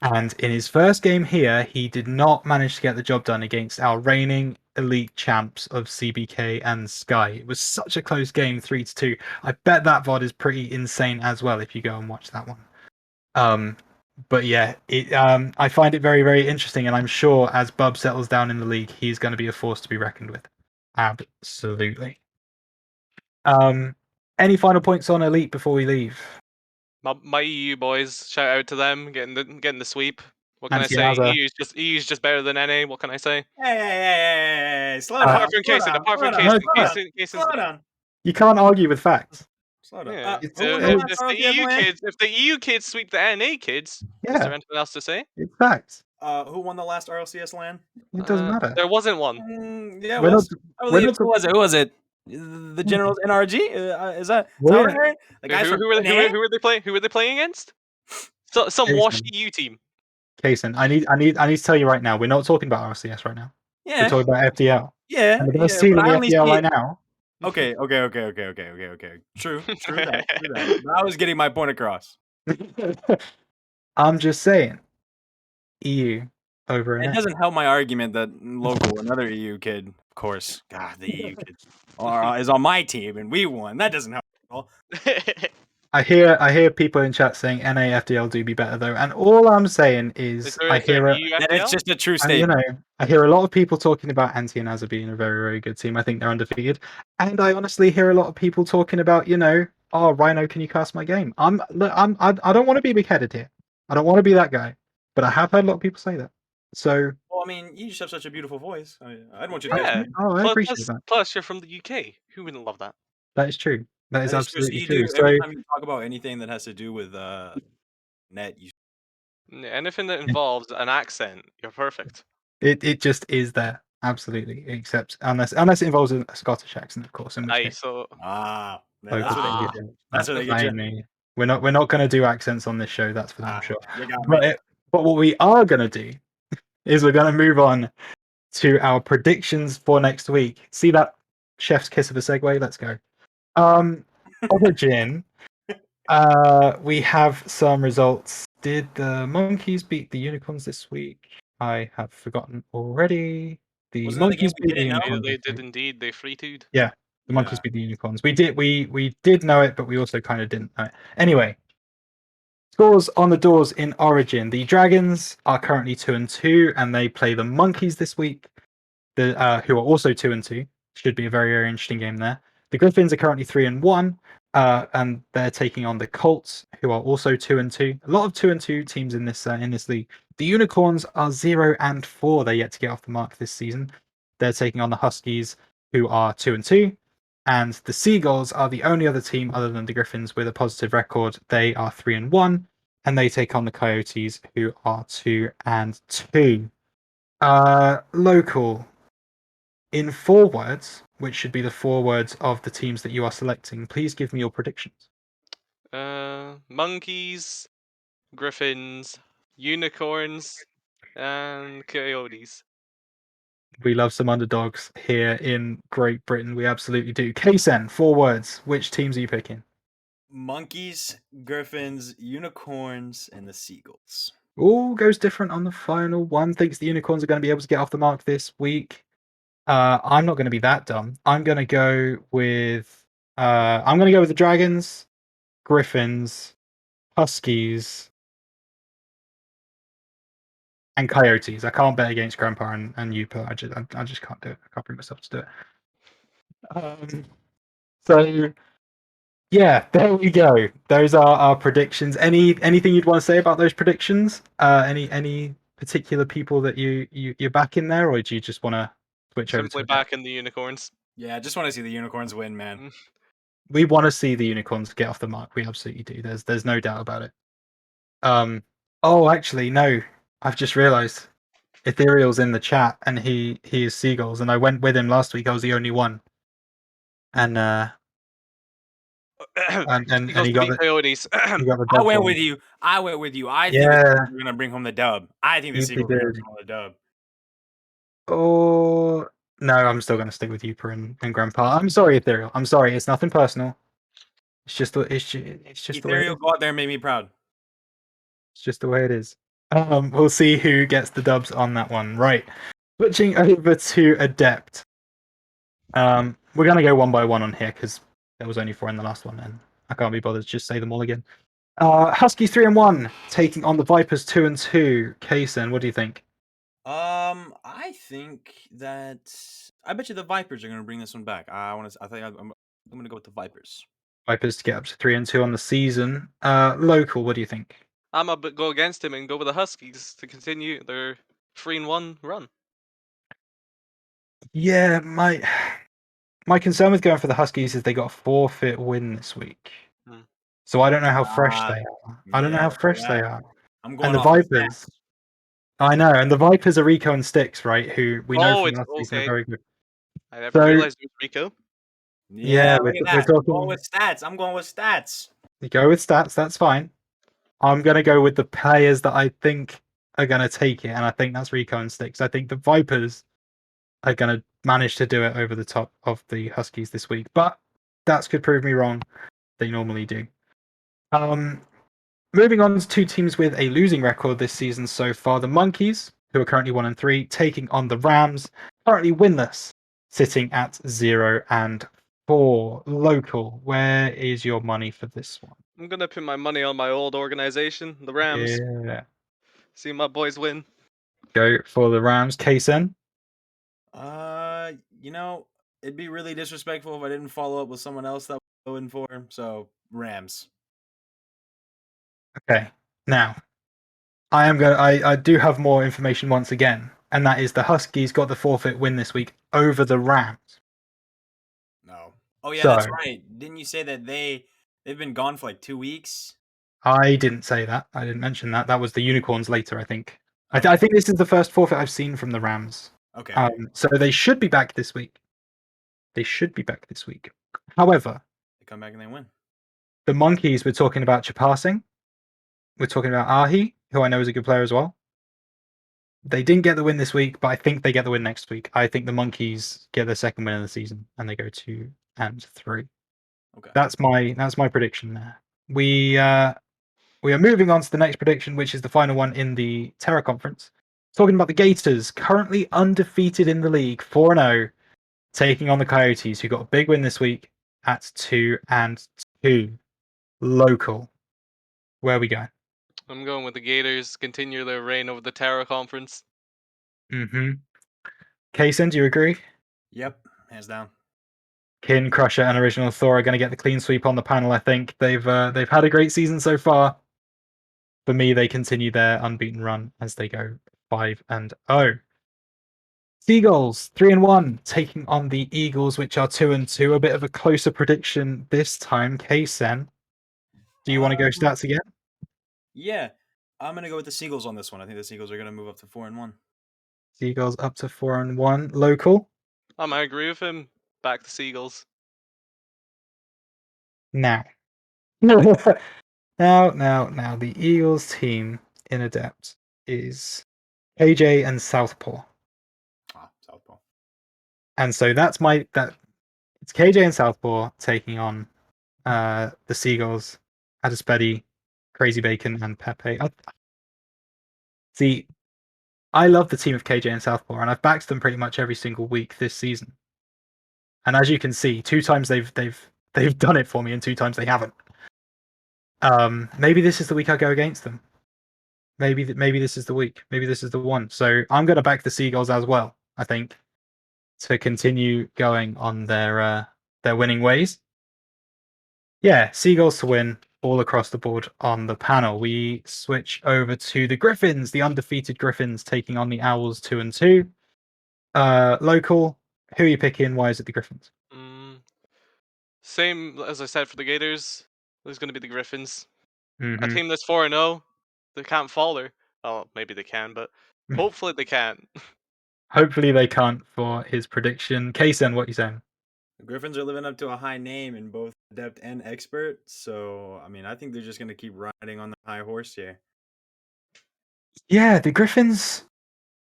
And in his first game here, he did not manage to get the job done against our reigning elite champs of CBK and Sky. It was such a close game, 3-2. I bet that VOD is pretty insane as well if you go and watch that one. But yeah, I find it very, very interesting, and I'm sure as Bub settles down in the league, he's going to be a force to be reckoned with. Absolutely. Any final points on Elite before we leave? My EU boys, shout out to them getting the sweep. What can I say? Anti-Naza. EU's just better than NA. What can I say? Hey, slow Uh, down. Apart from Kason, Slow down. You can't argue with facts. Slow down. Yeah. It's- Who won So the it- last RLCS land? if the EU kids sweep the NA kids, is there Yeah, anything else to say? it's facts. Who won the last RLCS land? It doesn't matter. There wasn't one. Yeah, it We're not. was. I We're believe. not. Who was it? The Generals NRG? Is that how We're, I heard? The guys from Who were they playing? Who were they playing against? So some washed Jason. EU team. Kason, I need to tell you right now. We're not talking about RCS right now. We're Yeah, talking about FDL. yeah, And the best yeah. team But in I the only FDL see right it. now. Okay. True that. But I was getting my point across. I'm just saying, EU over It an doesn't help my argument that local, another EU kid, of course, God, the EU kid, is on my team and we won. That doesn't help at all. I hear people in chat saying NA FDL do be better though, and all I'm saying is I Is there hear an it. EU That is FPL? just a true And, you statement. know, I hear a lot of people talking about Anti and Azza being a very, very good team. I think they're undefeated. And I honestly hear a lot of people talking about, oh, Rhino, can you cast my game? I don't want to be big-headed here. I don't want to be that guy. But I have heard a lot of people say that. So, Well, I mean, you just have such a beautiful voice. I'd want you to thanks, cast Yeah. me. mate. Oh, I appreciate that. Plus, you're from the UK. Who wouldn't love that? That is true. That is That is true. So absolutely you true. do every time you talk about anything that has to do with net. Anything that involves an accent, you're perfect. It just is there. Absolutely. Except unless it involves a Scottish accent, of course, in which Aye, case. so That's Focus where they on get the- you. That's where they get I you. mean, we're not going to do accents on this show, that's for damn sure. You got me. But what we are going to do is we're going to move on to our predictions for next week. See that chef's kiss of a segue? Let's go. Origin. We have some results. Did the monkeys beat the unicorns this week? I have forgotten already. The Wasn't that the game monkeys we beat the didn't know? unicorns they this did week. indeed. They free two'd. Yeah, the monkeys beat the unicorns. We did know it, but we also kind of didn't know it. Anyway, scores on the doors in Origin. The Dragons are currently 2-2, and they play the monkeys this week. Who are also 2-2. Should be a very, very interesting game there. The Griffins are currently 3-1, and they're taking on the Colts, who are also 2-2. A lot of 2-2 teams in this league. The Unicorns are 0-4. They're yet to get off the mark this season. They're taking on the Huskies, who are 2-2. And the Seagulls are the only other team other than the Griffins with a positive record. They are 3-1, and they take on the Coyotes, who are 2-2. Local. In 4 words, which should be the 4 words of the teams that you are selecting, please give me your predictions. Monkeys, griffins, unicorns, and coyotes. We love some underdogs here in Great Britain. We absolutely do. Kaysen, 4 words. Which teams are you picking? Monkeys, griffins, unicorns, and the seagulls. All goes different on the final. One thinks the unicorns are going to be able to get off the mark this week. I'm not going to be that dumb. I'm going to go with the dragons, griffins, huskies, and coyotes. I can't bet against Grandpa and Yupa. I just can't do it. I can't bring myself to do it. So yeah, there we go. Those are our predictions. Anything you'd want to say about those predictions? Any particular people that you're back in there, or do you just want to switch over to Simply a deck? back in the unicorns. Yeah, I just want to see the unicorns win, man. Mm. We want to see the unicorns get off the mark. We absolutely do. There's no doubt about it. Oh, actually, no. I've just realised Ethereal's in the chat, and he is seagulls, and I went with him last week. I was the only one, and and Seagulls he to got beat the coyotes. I dub went for with me. you. I went with you. I think the Yeah, Seagulls are gonna bring home the dub. I think the you Seagulls are gonna did. bring home the dub. Oh no, I'm still going to stick with Yupa and Grandpa. I'm sorry, Ethereal. I'm sorry. It's nothing personal. It's just the way it Ethereal, is. go out there and make me proud. It's just the way it is. We'll see who gets the dubs on that one. Right. Switching over to Adept. We're gonna go one by one on here because there was only 4 in the last one, and I can't be bothered to just say them all again. Huskies 3-1 taking on the Vipers 2-2. Kaysen, what do you think? I think that I bet you the Vipers are gonna bring this one back. I think I'm gonna go with the Vipers. Vipers to get up to 3-2 on the season. Local, what do you think? I'm gonna go against him and go with the Huskies to continue their 3-1 run. Yeah, my concern with going for the Huskies is they got a forfeit win this week. Hmm. So I don't know how fresh Ah, they are. I don't know yeah, how see fresh they that. are. I'm And going the off of Vipers, stats. I know, and the Vipers are Rico and Styx, right? Who we know Oh, from it's last season are okay. very good. I never So realized it was Rico. yeah, Yeah, look at we're that. I'm going talking. with stats. I'm going with stats. You go with stats, that's fine. I'm gonna go with the players that I think are gonna take it, and I think that's Rico and Styx. I think the Vipers are gonna manage to do it over the top of the Huskies this week, but that could prove me wrong. They normally do. Um, Moving on to 2 teams with a losing record this season so far. The Monkeys, who are currently 1-3, taking on the Rams, currently winless, sitting at 0-4. Local, where is your money for this one? I'm gonna put my money on my old organization, the Rams. Yeah. See my boys win. Go for the Rams. Kaysen? You know, it'd be really disrespectful if I didn't follow up with someone else that was going for him. So Rams. Okay. Now, I do have more information once again, and that is the Huskies got the forfeit win this week over the Rams. No. Oh yeah, So that's right. Didn't you say that they've been gone for like 2 weeks? I didn't say that. I didn't mention that. That was the Unicorns later, I think. Okay. I think this is the first forfeit I've seen from the Rams. Okay. Okay. So they should be back this week. They should be back this week. However, They come back and they win. the Monkeys, we're talking about Chapassing. We're talking about Ahi, who I know is a good player as well. They didn't get the win this week, but I think they get the win next week. I think the Monkeys get their second win of the season and they go 2-3. Okay. That's my prediction there. We are moving on to the next prediction, which is the final one in the Terra Conference. Talking about the Gators, currently undefeated in the league, 4-0, taking on the Coyotes, who got a big win this week at 2-2. Local. Where are we going? I'm going with the Gators. Continue their reign over the Terra Conference. Mm-hmm. Kaysen, do you agree? Yep. Hands down. Kin, Crusher, and Original Thor are going to get the clean sweep on the panel. I think they've had a great season so far. For me, they continue their unbeaten run as they go 5-0. Seagulls 3-1 taking on the Eagles, which are 2-2. A bit of a closer prediction this time. Kaysen, do you want to go Um, stats again? yeah. I'm gonna go with the Seagulls on this one. I think the Seagulls are gonna move up to 4-1. Seagulls up to 4-1. Local. I agree with him. Back the Seagulls. Now, now, the Eagles team in Adept is KJ and Southpaw, Southpaw. and so that it's KJ and Southpaw taking on the Seagulls, Adispedi, Crazy Bacon, and Pepe. See, I love the team of KJ and Southpaw, and I've backed them pretty much every single week this season. And as you can see, 2 times they've done it for me, and 2 times they haven't. Maybe this is the week I go against them. Maybe this is the week. Maybe this is the one. So I'm going to back the Seagulls as well. I think to continue going on their winning ways. Yeah, Seagulls to win all across the board on the panel. We switch over to the Griffins, the undefeated Griffins taking on the Owls 2-2. Local, who are you picking? Why is it the Griffins? Same as I said for the Gators. There's going to be the Griffins. A Mm-hmm. team that's 4-0. They can't falter. Oh, maybe they can, but hopefully they can't. Hopefully they can't for his prediction. Kaysen, what are you saying? The Griffins are living up to a high name in both Adept and Expert, so I mean, I think they're just going to keep riding on the high horse here. Yeah, the Griffins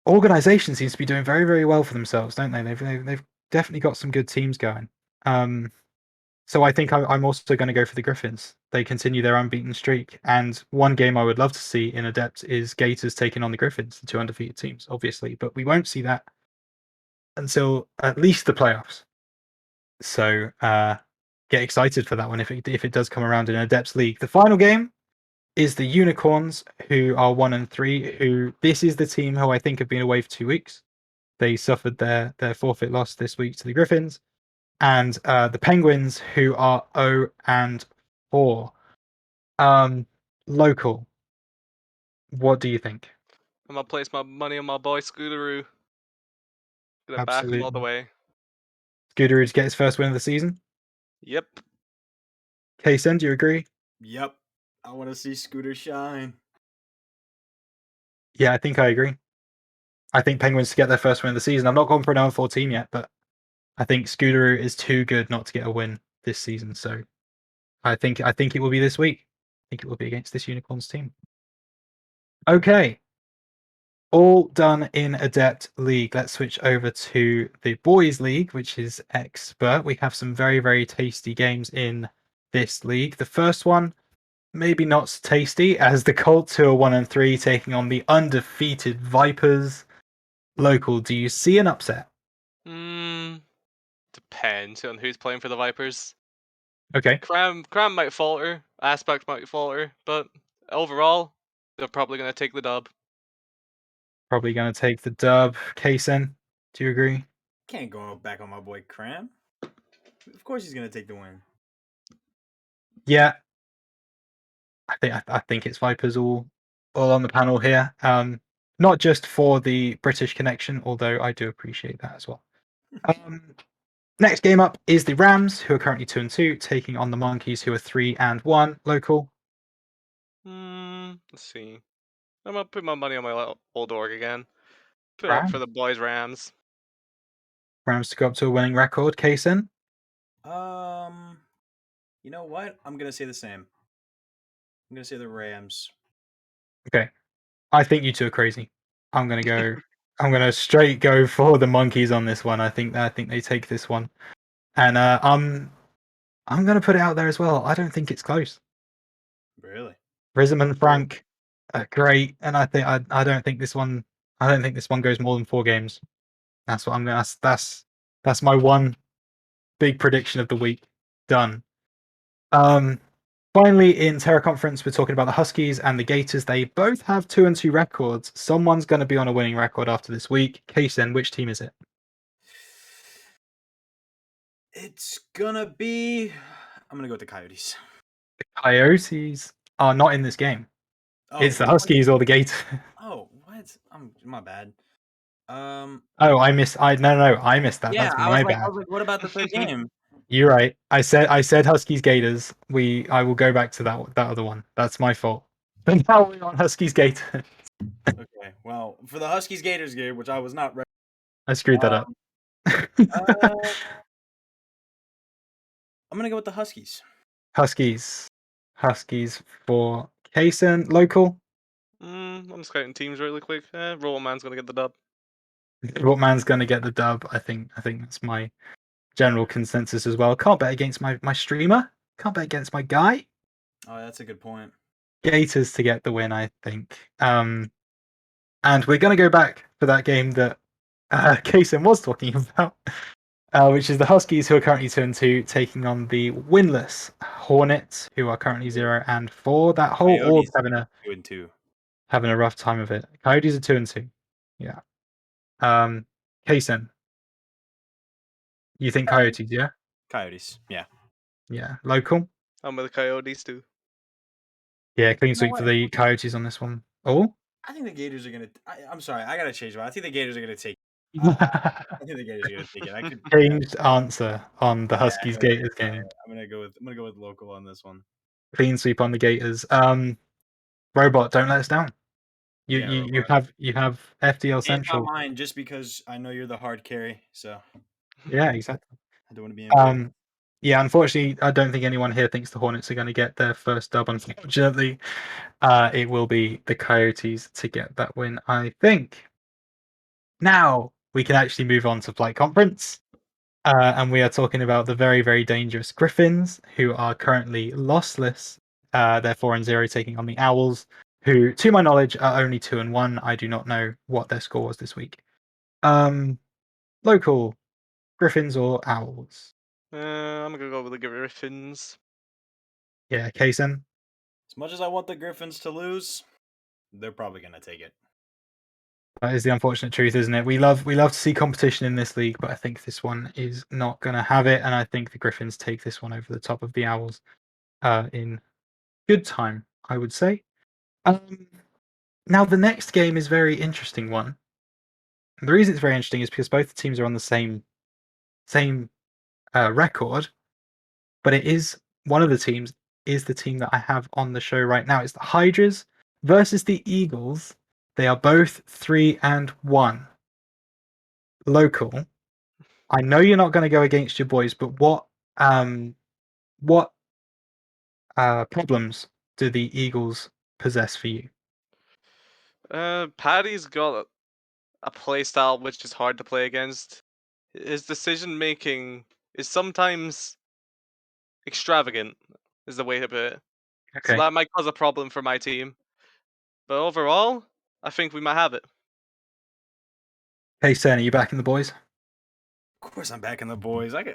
organization seems to be doing very, very well for themselves, don't they? They've definitely got some good teams going. So I think I'm also going to go for the Griffins. They continue their unbeaten streak, and one game I would love to see in Adept is Gators taking on the Griffins, the 2 undefeated teams, obviously, but we won't see that until at least the playoffs. So get excited for that one if it does come around in Adepts League. The final game is the Unicorns, who are 1-3. Who this is the team who I think have been away for 2 weeks. They suffered their forfeit loss this week to the Griffins, and the Penguins, who are 0-4. Local, what do you think? I'm going to place my money on my boy Scooteroo. Gonna back him all the Absolutely. way. Scooteroo to get his first win of the season. Yep. Kaysen, do you agree? Yep. I want to see Scooter shine. Yeah, I think I agree. I think Penguins to get their first win of the season. I'm not going for an 0-4 team yet, but I think Scooteroo is too good not to get a win this season. So I think it will be this week. I think it will be against this Unicorns team. Okay. All done in Adept League. Let's switch over to the Boys League, which is Expert. We have some very, very tasty games in this league. The first one, maybe not so tasty, as the Colts, who are 1-3, taking on the undefeated Vipers. Local, do you see an upset? Depends on who's playing for the Vipers. Okay, Cram might falter. Aspect might falter, but overall, they're probably gonna take the dub. probably going to take the dub. Kaysen, do you agree? Can't go back on my boy Cram. Of course he's going to take the win. Yeah, I think it's Vipers all on the panel here. Not just for the British connection, although I do appreciate that as well. Next game up is the Rams, who are currently 2-2, taking on the Monkeys, who are 3-1. Local. Let's see. I'm gonna put my money on my old org again. Put it up for Rams. the boys Rams. Rams to go up to a winning record. Kaysen. You know what? I'm going to say the same. I'm going to say the Rams. Okay. I think you two are crazy. I'm gonna straight go for the Monkeys on this one. I think they take this one. And I'm gonna put it out there as well. I don't think it's close. Really? Rizm and Frank are great, and I don't think this one goes more than 4 games. That's what I'm gonna that's my one big prediction of the week. Done. Finally, in Terra Conference, we're talking about the Huskies and the Gators. They both have 2-2 records. Someone's going to be on a winning record after this week. Kaysen, which team is it? It's going to be. I'm going to go with the Coyotes. The Coyotes are not in this game. Oh, It's the which one? Huskies or the Gators. Oh, what? My bad. Oh, I missed. I missed that. Yeah, That's I was my like, bad. what about the third game? You're right. I said Huskies Gators. I will go back to that other one. That's my fault. But now we're on Huskies Gators. Okay, well, for the Huskies Gators game, which I was not ready. I screwed that up. I'm gonna go with the Huskies. Huskies. Huskies for Kaysen. Local. I'm scouting teams really quick. Rollman's gonna get the dub. What man's gonna get the dub? I think that's my general consensus as well. Can't bet against my streamer. Can't bet against my guy. Oh, that's a good point. Gators to get the win, I think. And we're going to go back to that game that Kaysen was talking about, which is the Huskies, who are currently 2-2, taking on the winless Hornets, who are currently 0-4. That whole org Coyotes having a 2-2. rough time of it. Coyotes are 2-2. Yeah. Kaysen, you think Coyotes? Yeah. Coyotes. Yeah. Yeah. Local. I'm with the Coyotes too. Yeah. Clean You know sweep for what? the Coyotes on this one. Oh. I think the Gators are gonna. I'm sorry, I gotta change. I think the Gators are gonna take. I think the Gators are gonna take it. I could. Changed answer on the Yeah, Huskies Gators game. I'm gonna go with local on this one. Clean sweep on the Gators. Robot, don't let us down. You Yeah, you Robot. you have FDL It's not Central. mine just because I know you're the hard carry, so Yeah, exactly. I don't want to be embarrassed. Yeah, unfortunately, I don't think anyone here thinks the Hornets are going to get their first dub. Unfortunately, it will be the Coyotes to get that win, I think. Now we can actually move on to Flight Conference. And we are talking about the very, very dangerous Griffins, who are currently lossless. They're 4-0, taking on the Owls, who, to my knowledge, are only 2-1. I do not know what their score was this week. Local Griffins or Owls? I'm gonna go with the Griffins. Yeah, Kaysen. As much as I want the Griffins to lose, they're probably gonna take it. That is the unfortunate truth, isn't it? We love to see competition in this league, but I think this one is not going to have it, and I think the Griffins take this one over the top of the Owls in good time, I would say. Now the next game is very interesting one. The reason it's very interesting is because both the teams are on the same record, but it is one of the teams is the team that I have on the show right now. It's the Hydras versus the Eagles. They are both 3-1. Local. I know you're not going to go against your boys, but what problems do the Eagles possess for you? Paddy's got a play style which is hard to play against. His decision making is sometimes extravagant, is the way to put it. So Okay. that might cause a problem for my team. But overall, I think we might have it. Hey, Sen, are you backing the boys? Of course, I'm backing the boys. Of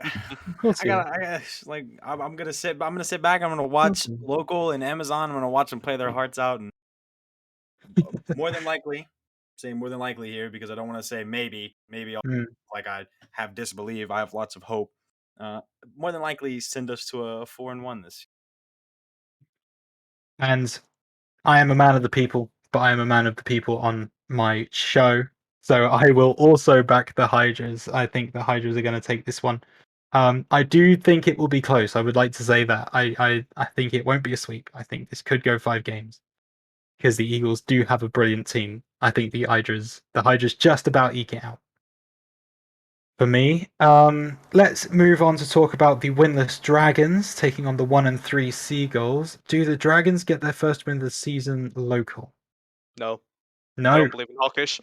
course you are. I got like, I'm gonna sit back. I'm gonna watch local and Amazon. I'm gonna watch them play their hearts out, and more than likely, say more than likely here because I don't want to say maybe I'll, Mm. like I have disbelief. I have lots of hope. More than likely, send us to a 4-1 this. And I am a man of the people, but I am a man of the people on my show. So I will also back the Hydras. I think the Hydras are going to take this one. I do think it will be close. I would like to say that. I think it won't be a sweep. I think this could go 5 games because the Eagles do have a brilliant team. I think the Hydras just about eke it out. For me, let's move on to talk about the winless Dragons taking on the 1-3 Seagulls. Do the Dragons get their first win of the season local? No, I No. don't believe in hawkish.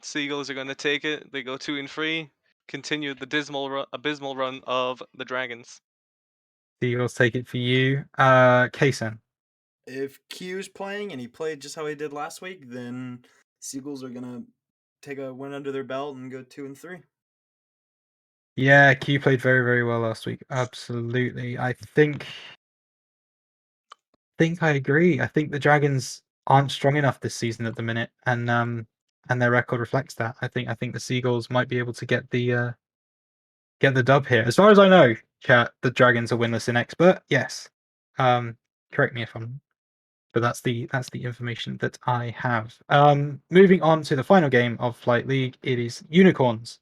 Seagulls are going to take it. They go 2-3. Continue the abysmal run of the Dragons. Seagulls take it for you. Kaysen. If Q's playing and he played just how he did last week, then Seagulls are gonna take a win under their belt and go 2-3. Yeah, Q played very, very well last week. Absolutely. I think I agree. I think the Dragons aren't strong enough this season at the minute, and their record reflects that. I think the Seagulls might be able to get the dub here. As far as I know, chat, the Dragons are winless in expert. Yes. Correct me if I'm, but that's the information that I have. Moving on to the final game of Flight League, it is Unicorns,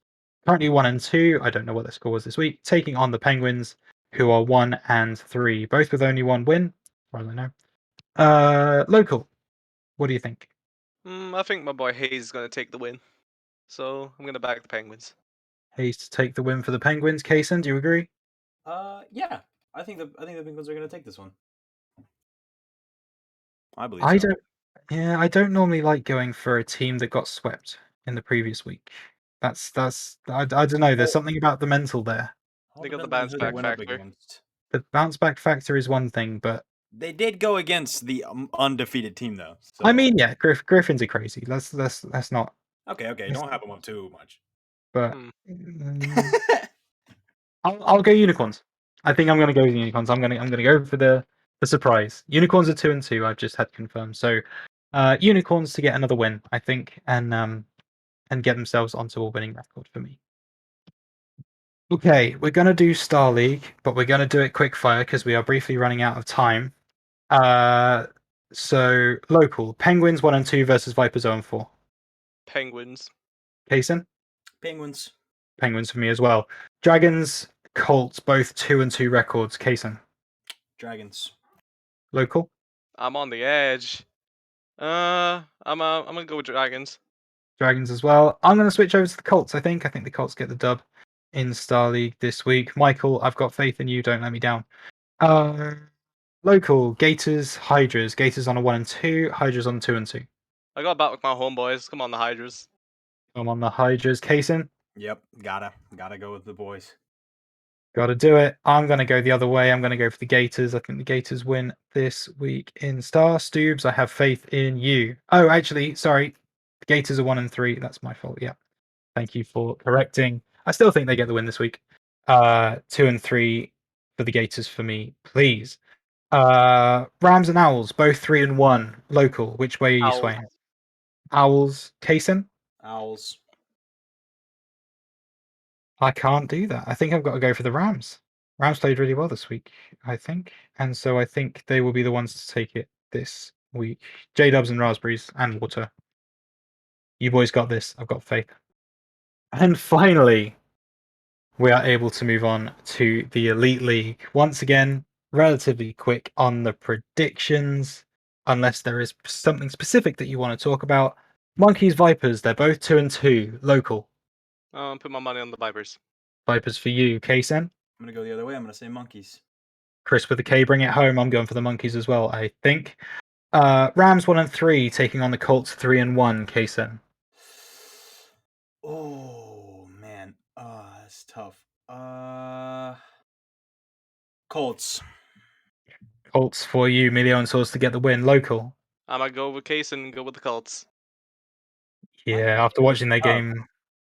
currently 1-2. I don't know what their score was this week, taking on the Penguins, who are 1-3, both with only one win, as far as I know. Local, what do you think? I think my boy Hayes is going to take the win. So I'm gonna back the Penguins. Hayes to take the win for the Penguins. Kaysen, do you agree? Yeah. I think the Penguins are gonna take this one. I believe I so. don't. Yeah, I don't normally like going for a team that got swept in the previous week. That's. I don't know. There's something about the mental there. All They got the depends on bounce who they back went up factor. against. The bounce back factor is one thing, but They did go against the undefeated team though. So I mean, yeah, Griffins are crazy. Let's not. okay, Let's don't not have them up too much. but Hmm. I'll go unicorns. I think I'm gonna go with unicorns. I'm gonna go for the surprise. Unicorns are 2-2. I've just had confirmed. So, unicorns to get another win, I think, and get themselves onto a winning record for me. Okay, we're gonna do Star League, but we're gonna do it quick fire because we are briefly running out of time. Uh, so local Penguins 1-2 versus Vipers 0-4. Penguins. Kaysen? Penguins. Penguins for me as well. Dragons, Colts, both 2-2 records. Kaysen? Dragons. Local? I'm on the edge. I'm gonna go with Dragons. Dragons as well. I'm going to switch over to the Colts, I think. I think the Colts get the dub in Star League this week. Michael, I've got faith in you. Don't let me down. Local, Gators, Hydras. Gators on a 1-2, Hydras on 2-2. I got back with my homeboys. Come on, the Hydras. I'm on the Hydras. Kaysen? Yep. Gotta go with the boys. Got to do it. I'm going to go the other way. I'm going to go for the Gators. I think the Gators win this week in Star. Stoobs, I have faith in you. Oh, actually, sorry. The Gators are 1-3. That's my fault. Yeah. Thank you for correcting. I still think they get the win this week. 2-3 for the Gators for me, please. Rams and Owls, both 3-1 local. Which way are you Owls. swaying? Owls, Kaysen? Owls. I can't do that. I think I've got to go for the Rams. Rams played really well this week, I think. And so I think they will be the ones to take it this week. J-Dubs and Raspberries and Water. You boys got this. I've got faith. And finally, we are able to move on to the Elite League. Once again, relatively quick on the predictions, unless there is something specific that you want to talk about. Monkeys, Vipers, they're both 2-2 local. Put my money on the Vipers. Vipers for you, Kaysen. I'm gonna go the other way. I'm gonna say monkeys. Chris with the K, bring it home. I'm going for the Monkeys as well, I think. Rams 1-3 taking on the Colts 3-1, Kaysen. Oh man. That's tough. Colts. Colts for you, Million Swords to get the win local. I'm gonna go with Case and go with the Colts. Yeah, after watching their game.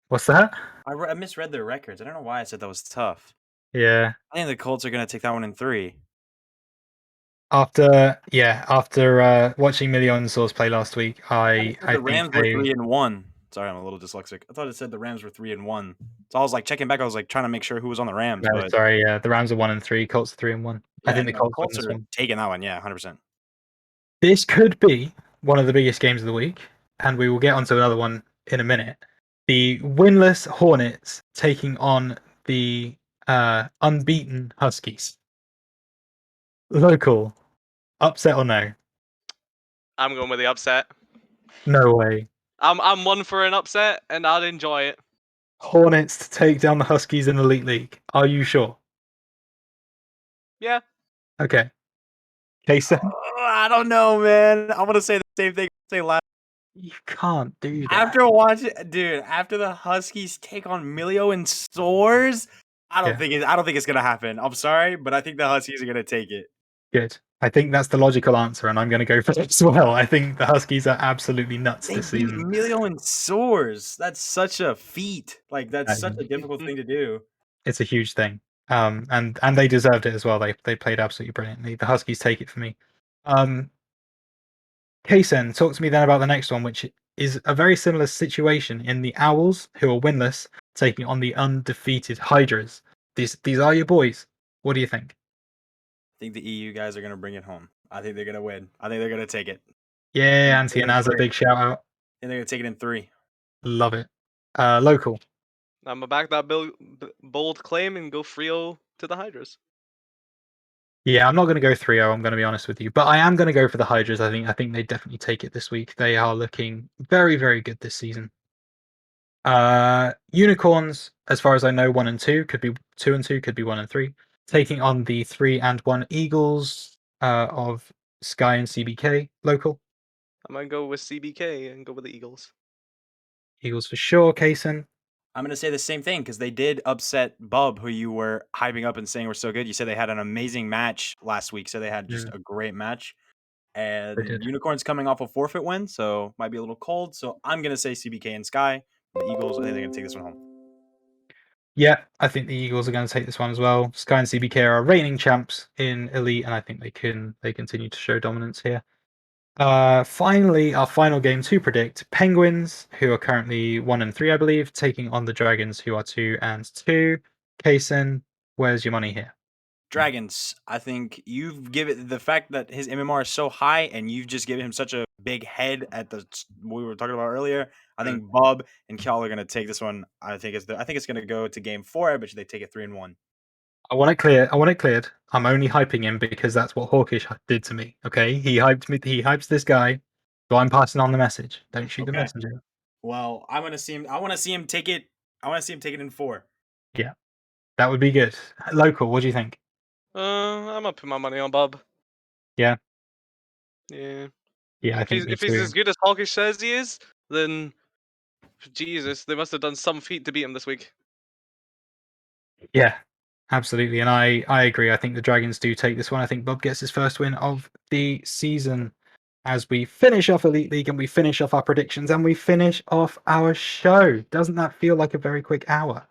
What's that? I misread their records. I don't know why I said that was tough. Yeah. I think the Colts are gonna take that one in 3. After watching Million Source play last week, I The think Rams were they 3-1. Sorry, I'm a little dyslexic. I thought it said the Rams were 3-1. So I was like checking back. I was like trying to make sure who was on the Rams. no, But sorry, yeah, the Rams are 1-3, Colts are 3-1. I yeah, think the no, Colts win Colts this are one. taking that one. Yeah, 100%. This could be one of the biggest games of the week, and we will get onto another one in a minute. The winless Hornets taking on the unbeaten Huskies. Local, upset or no? I'm going with the upset. No way. I'm one for an upset, and I'd enjoy it. Hornets to take down the Huskies in Elite League. Are you sure? Yeah. Okay. Jason? I don't know, man. I'm gonna say the same thing. Say last. You can't do that. After watching, dude, after the Huskies take on Milio and Soars, I don't think it's gonna happen. I'm sorry, but I think the Huskies are gonna take it. Good. I think that's the logical answer, and I'm going to go for it as well. I think the Huskies are absolutely nuts They this beat season. Milio and Soars. That's such a feat. Like that's I such a mean, difficult thing to do. it's a huge thing. And they deserved it as well. They played absolutely brilliantly. The Huskies take it for me. Kaysen, talk to me then about the next one, which is a very similar situation in the Owls, who are winless, taking on the undefeated Hydras. These are your boys. What do you think? I think the EU guys are gonna bring it home. I think they're gonna win. I think they're gonna take it. Yeah, Anti and Azza, big shout out. And they're gonna take it in 3. Love it. Local. I'm gonna back that bold claim and go Frio to the Hydras. Yeah, I'm not going to go 3-0, I'm going to be honest with you. But I am going to go for the Hydras. I think they definitely take it this week. They are looking very, very good this season. Unicorns, as far as I know, 1 and 2 could be 2 and 2, could be 1 and 3, taking on the 3 and 1 Eagles of Sky and CBK local. I might go with CBK and go with the Eagles. Eagles for sure, Kaysen. I'm going to say the same thing because they did upset Bub, who you were hyping up and saying were so good. You said they had an amazing match last week, so they had just a great match. They And did. Unicorn's coming off a forfeit win, so might be a little cold. So I'm going to say CBK and Sky. And the Eagles, I think they're going to take this one home. Yeah, I think the Eagles are going to take this one as well. Sky and CBK are reigning champs in Elite, and I think they continue to show dominance here. Finally, our final game to predict: Penguins, who are currently 1 and 3, I believe, taking on the Dragons, who are 2 and 2. Kaysen, where's your money here? Dragons, I think you've given the fact that his MMR is so high and you've just given him such a big head at the we were talking about earlier. I think Bub and Cal are going to take this one. I think it's going to go to game 4. I bet you they take it 3-1. I want it clear. I want it cleared. I'm only hyping him because that's what Hawkish did to me. Okay, he hyped me. He hypes this guy, so I'm passing on the message. Don't shoot the Okay. messenger. Well, I want to see him. I want to see him take it. I want to see him take it in 4. Yeah, that would be good. Local, what do you think? I'm gonna put my money on Bob. Yeah, Yeah. yeah, I think me If he's too. as good as Hawkish says he is, then Jesus, they must have done some feat to beat him this week. Yeah, absolutely, and I agree. I think the Dragons do take this one. I think Bob gets his first win of the season as we finish off Elite League and we finish off our predictions and we finish off our show. Doesn't that feel like a very quick hour?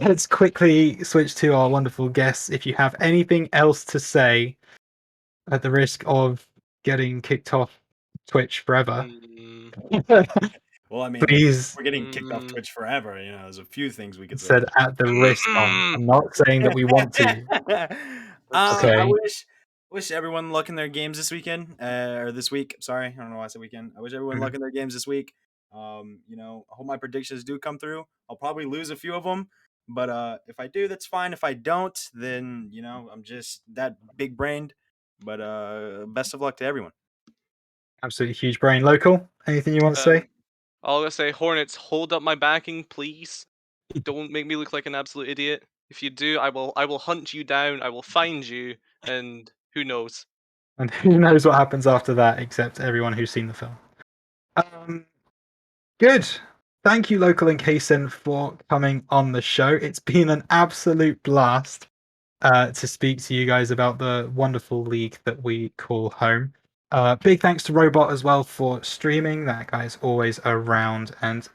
Let's quickly switch to our wonderful guests. If you have anything else to say, at the risk of getting kicked off Twitch forever, Well, I mean, please. we're getting kicked off Twitch forever. You know, there's a few things we could say. Said at the risk of. I'm not saying that we want to. I Okay. wish everyone luck in their games this weekend or this week. Sorry, I don't know why I said weekend. I wish everyone luck in their games this week. You know, I hope my predictions do come through. I'll probably lose a few of them, but if I do, that's fine. If I don't, then you know, I'm just that big brained. But best of luck to everyone. Absolutely huge brain. Local. Anything you want to say? All I'm gonna say, Hornets, hold up my backing, please. Don't make me look like an absolute idiot. If you do, I will hunt you down. I will find you, and who knows? And who knows what happens after that, except everyone who's seen the film. Good. Thank you, Local and Kaysen, for coming on the show. It's been an absolute blast to speak to you guys about the wonderful league that we call home. Big thanks to Robot as well for streaming. That guy's always around and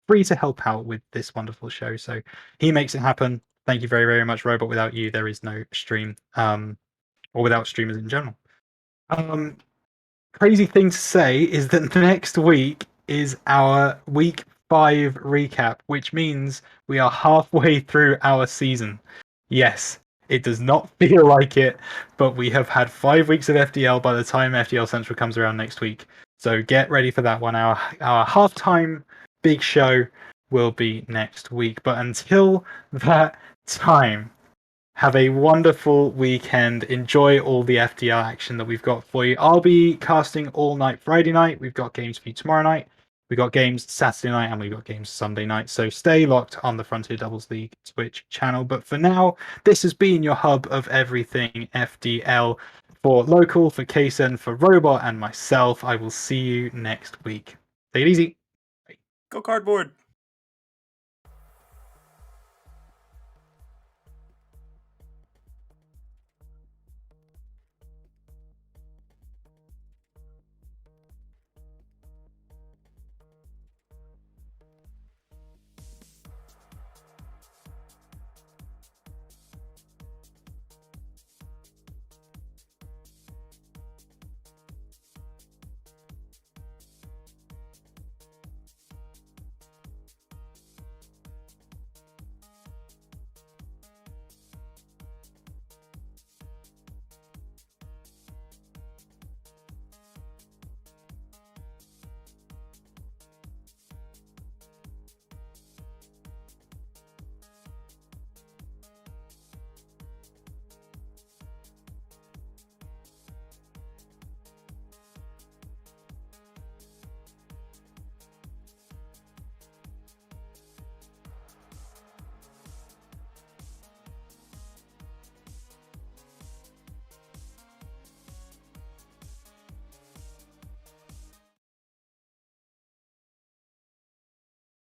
free to help out with this wonderful show. So he makes it happen. Thank you very, very much, Robot. Without you, there is no stream, or without streamers in general. Crazy thing to say is that next week is our week 5 recap, which means we are halfway through our season. Yes, it does not feel like it, but we have had 5 weeks of FDL by the time FDL Central comes around next week. So get ready for that one. Our halftime big show will be next week. But until that time, have a wonderful weekend. Enjoy all the FDR action that we've got for you. I'll be casting all night Friday night. We've got games for you tomorrow night. We've got games Saturday night and we've got games Sunday night. So stay locked on the Frontier Doubles League Twitch channel. But for now, this has been your hub of everything FDL. For Local, for Kaysen, for Robot, and myself, I will see you next week. Take it easy. Go Cardboard.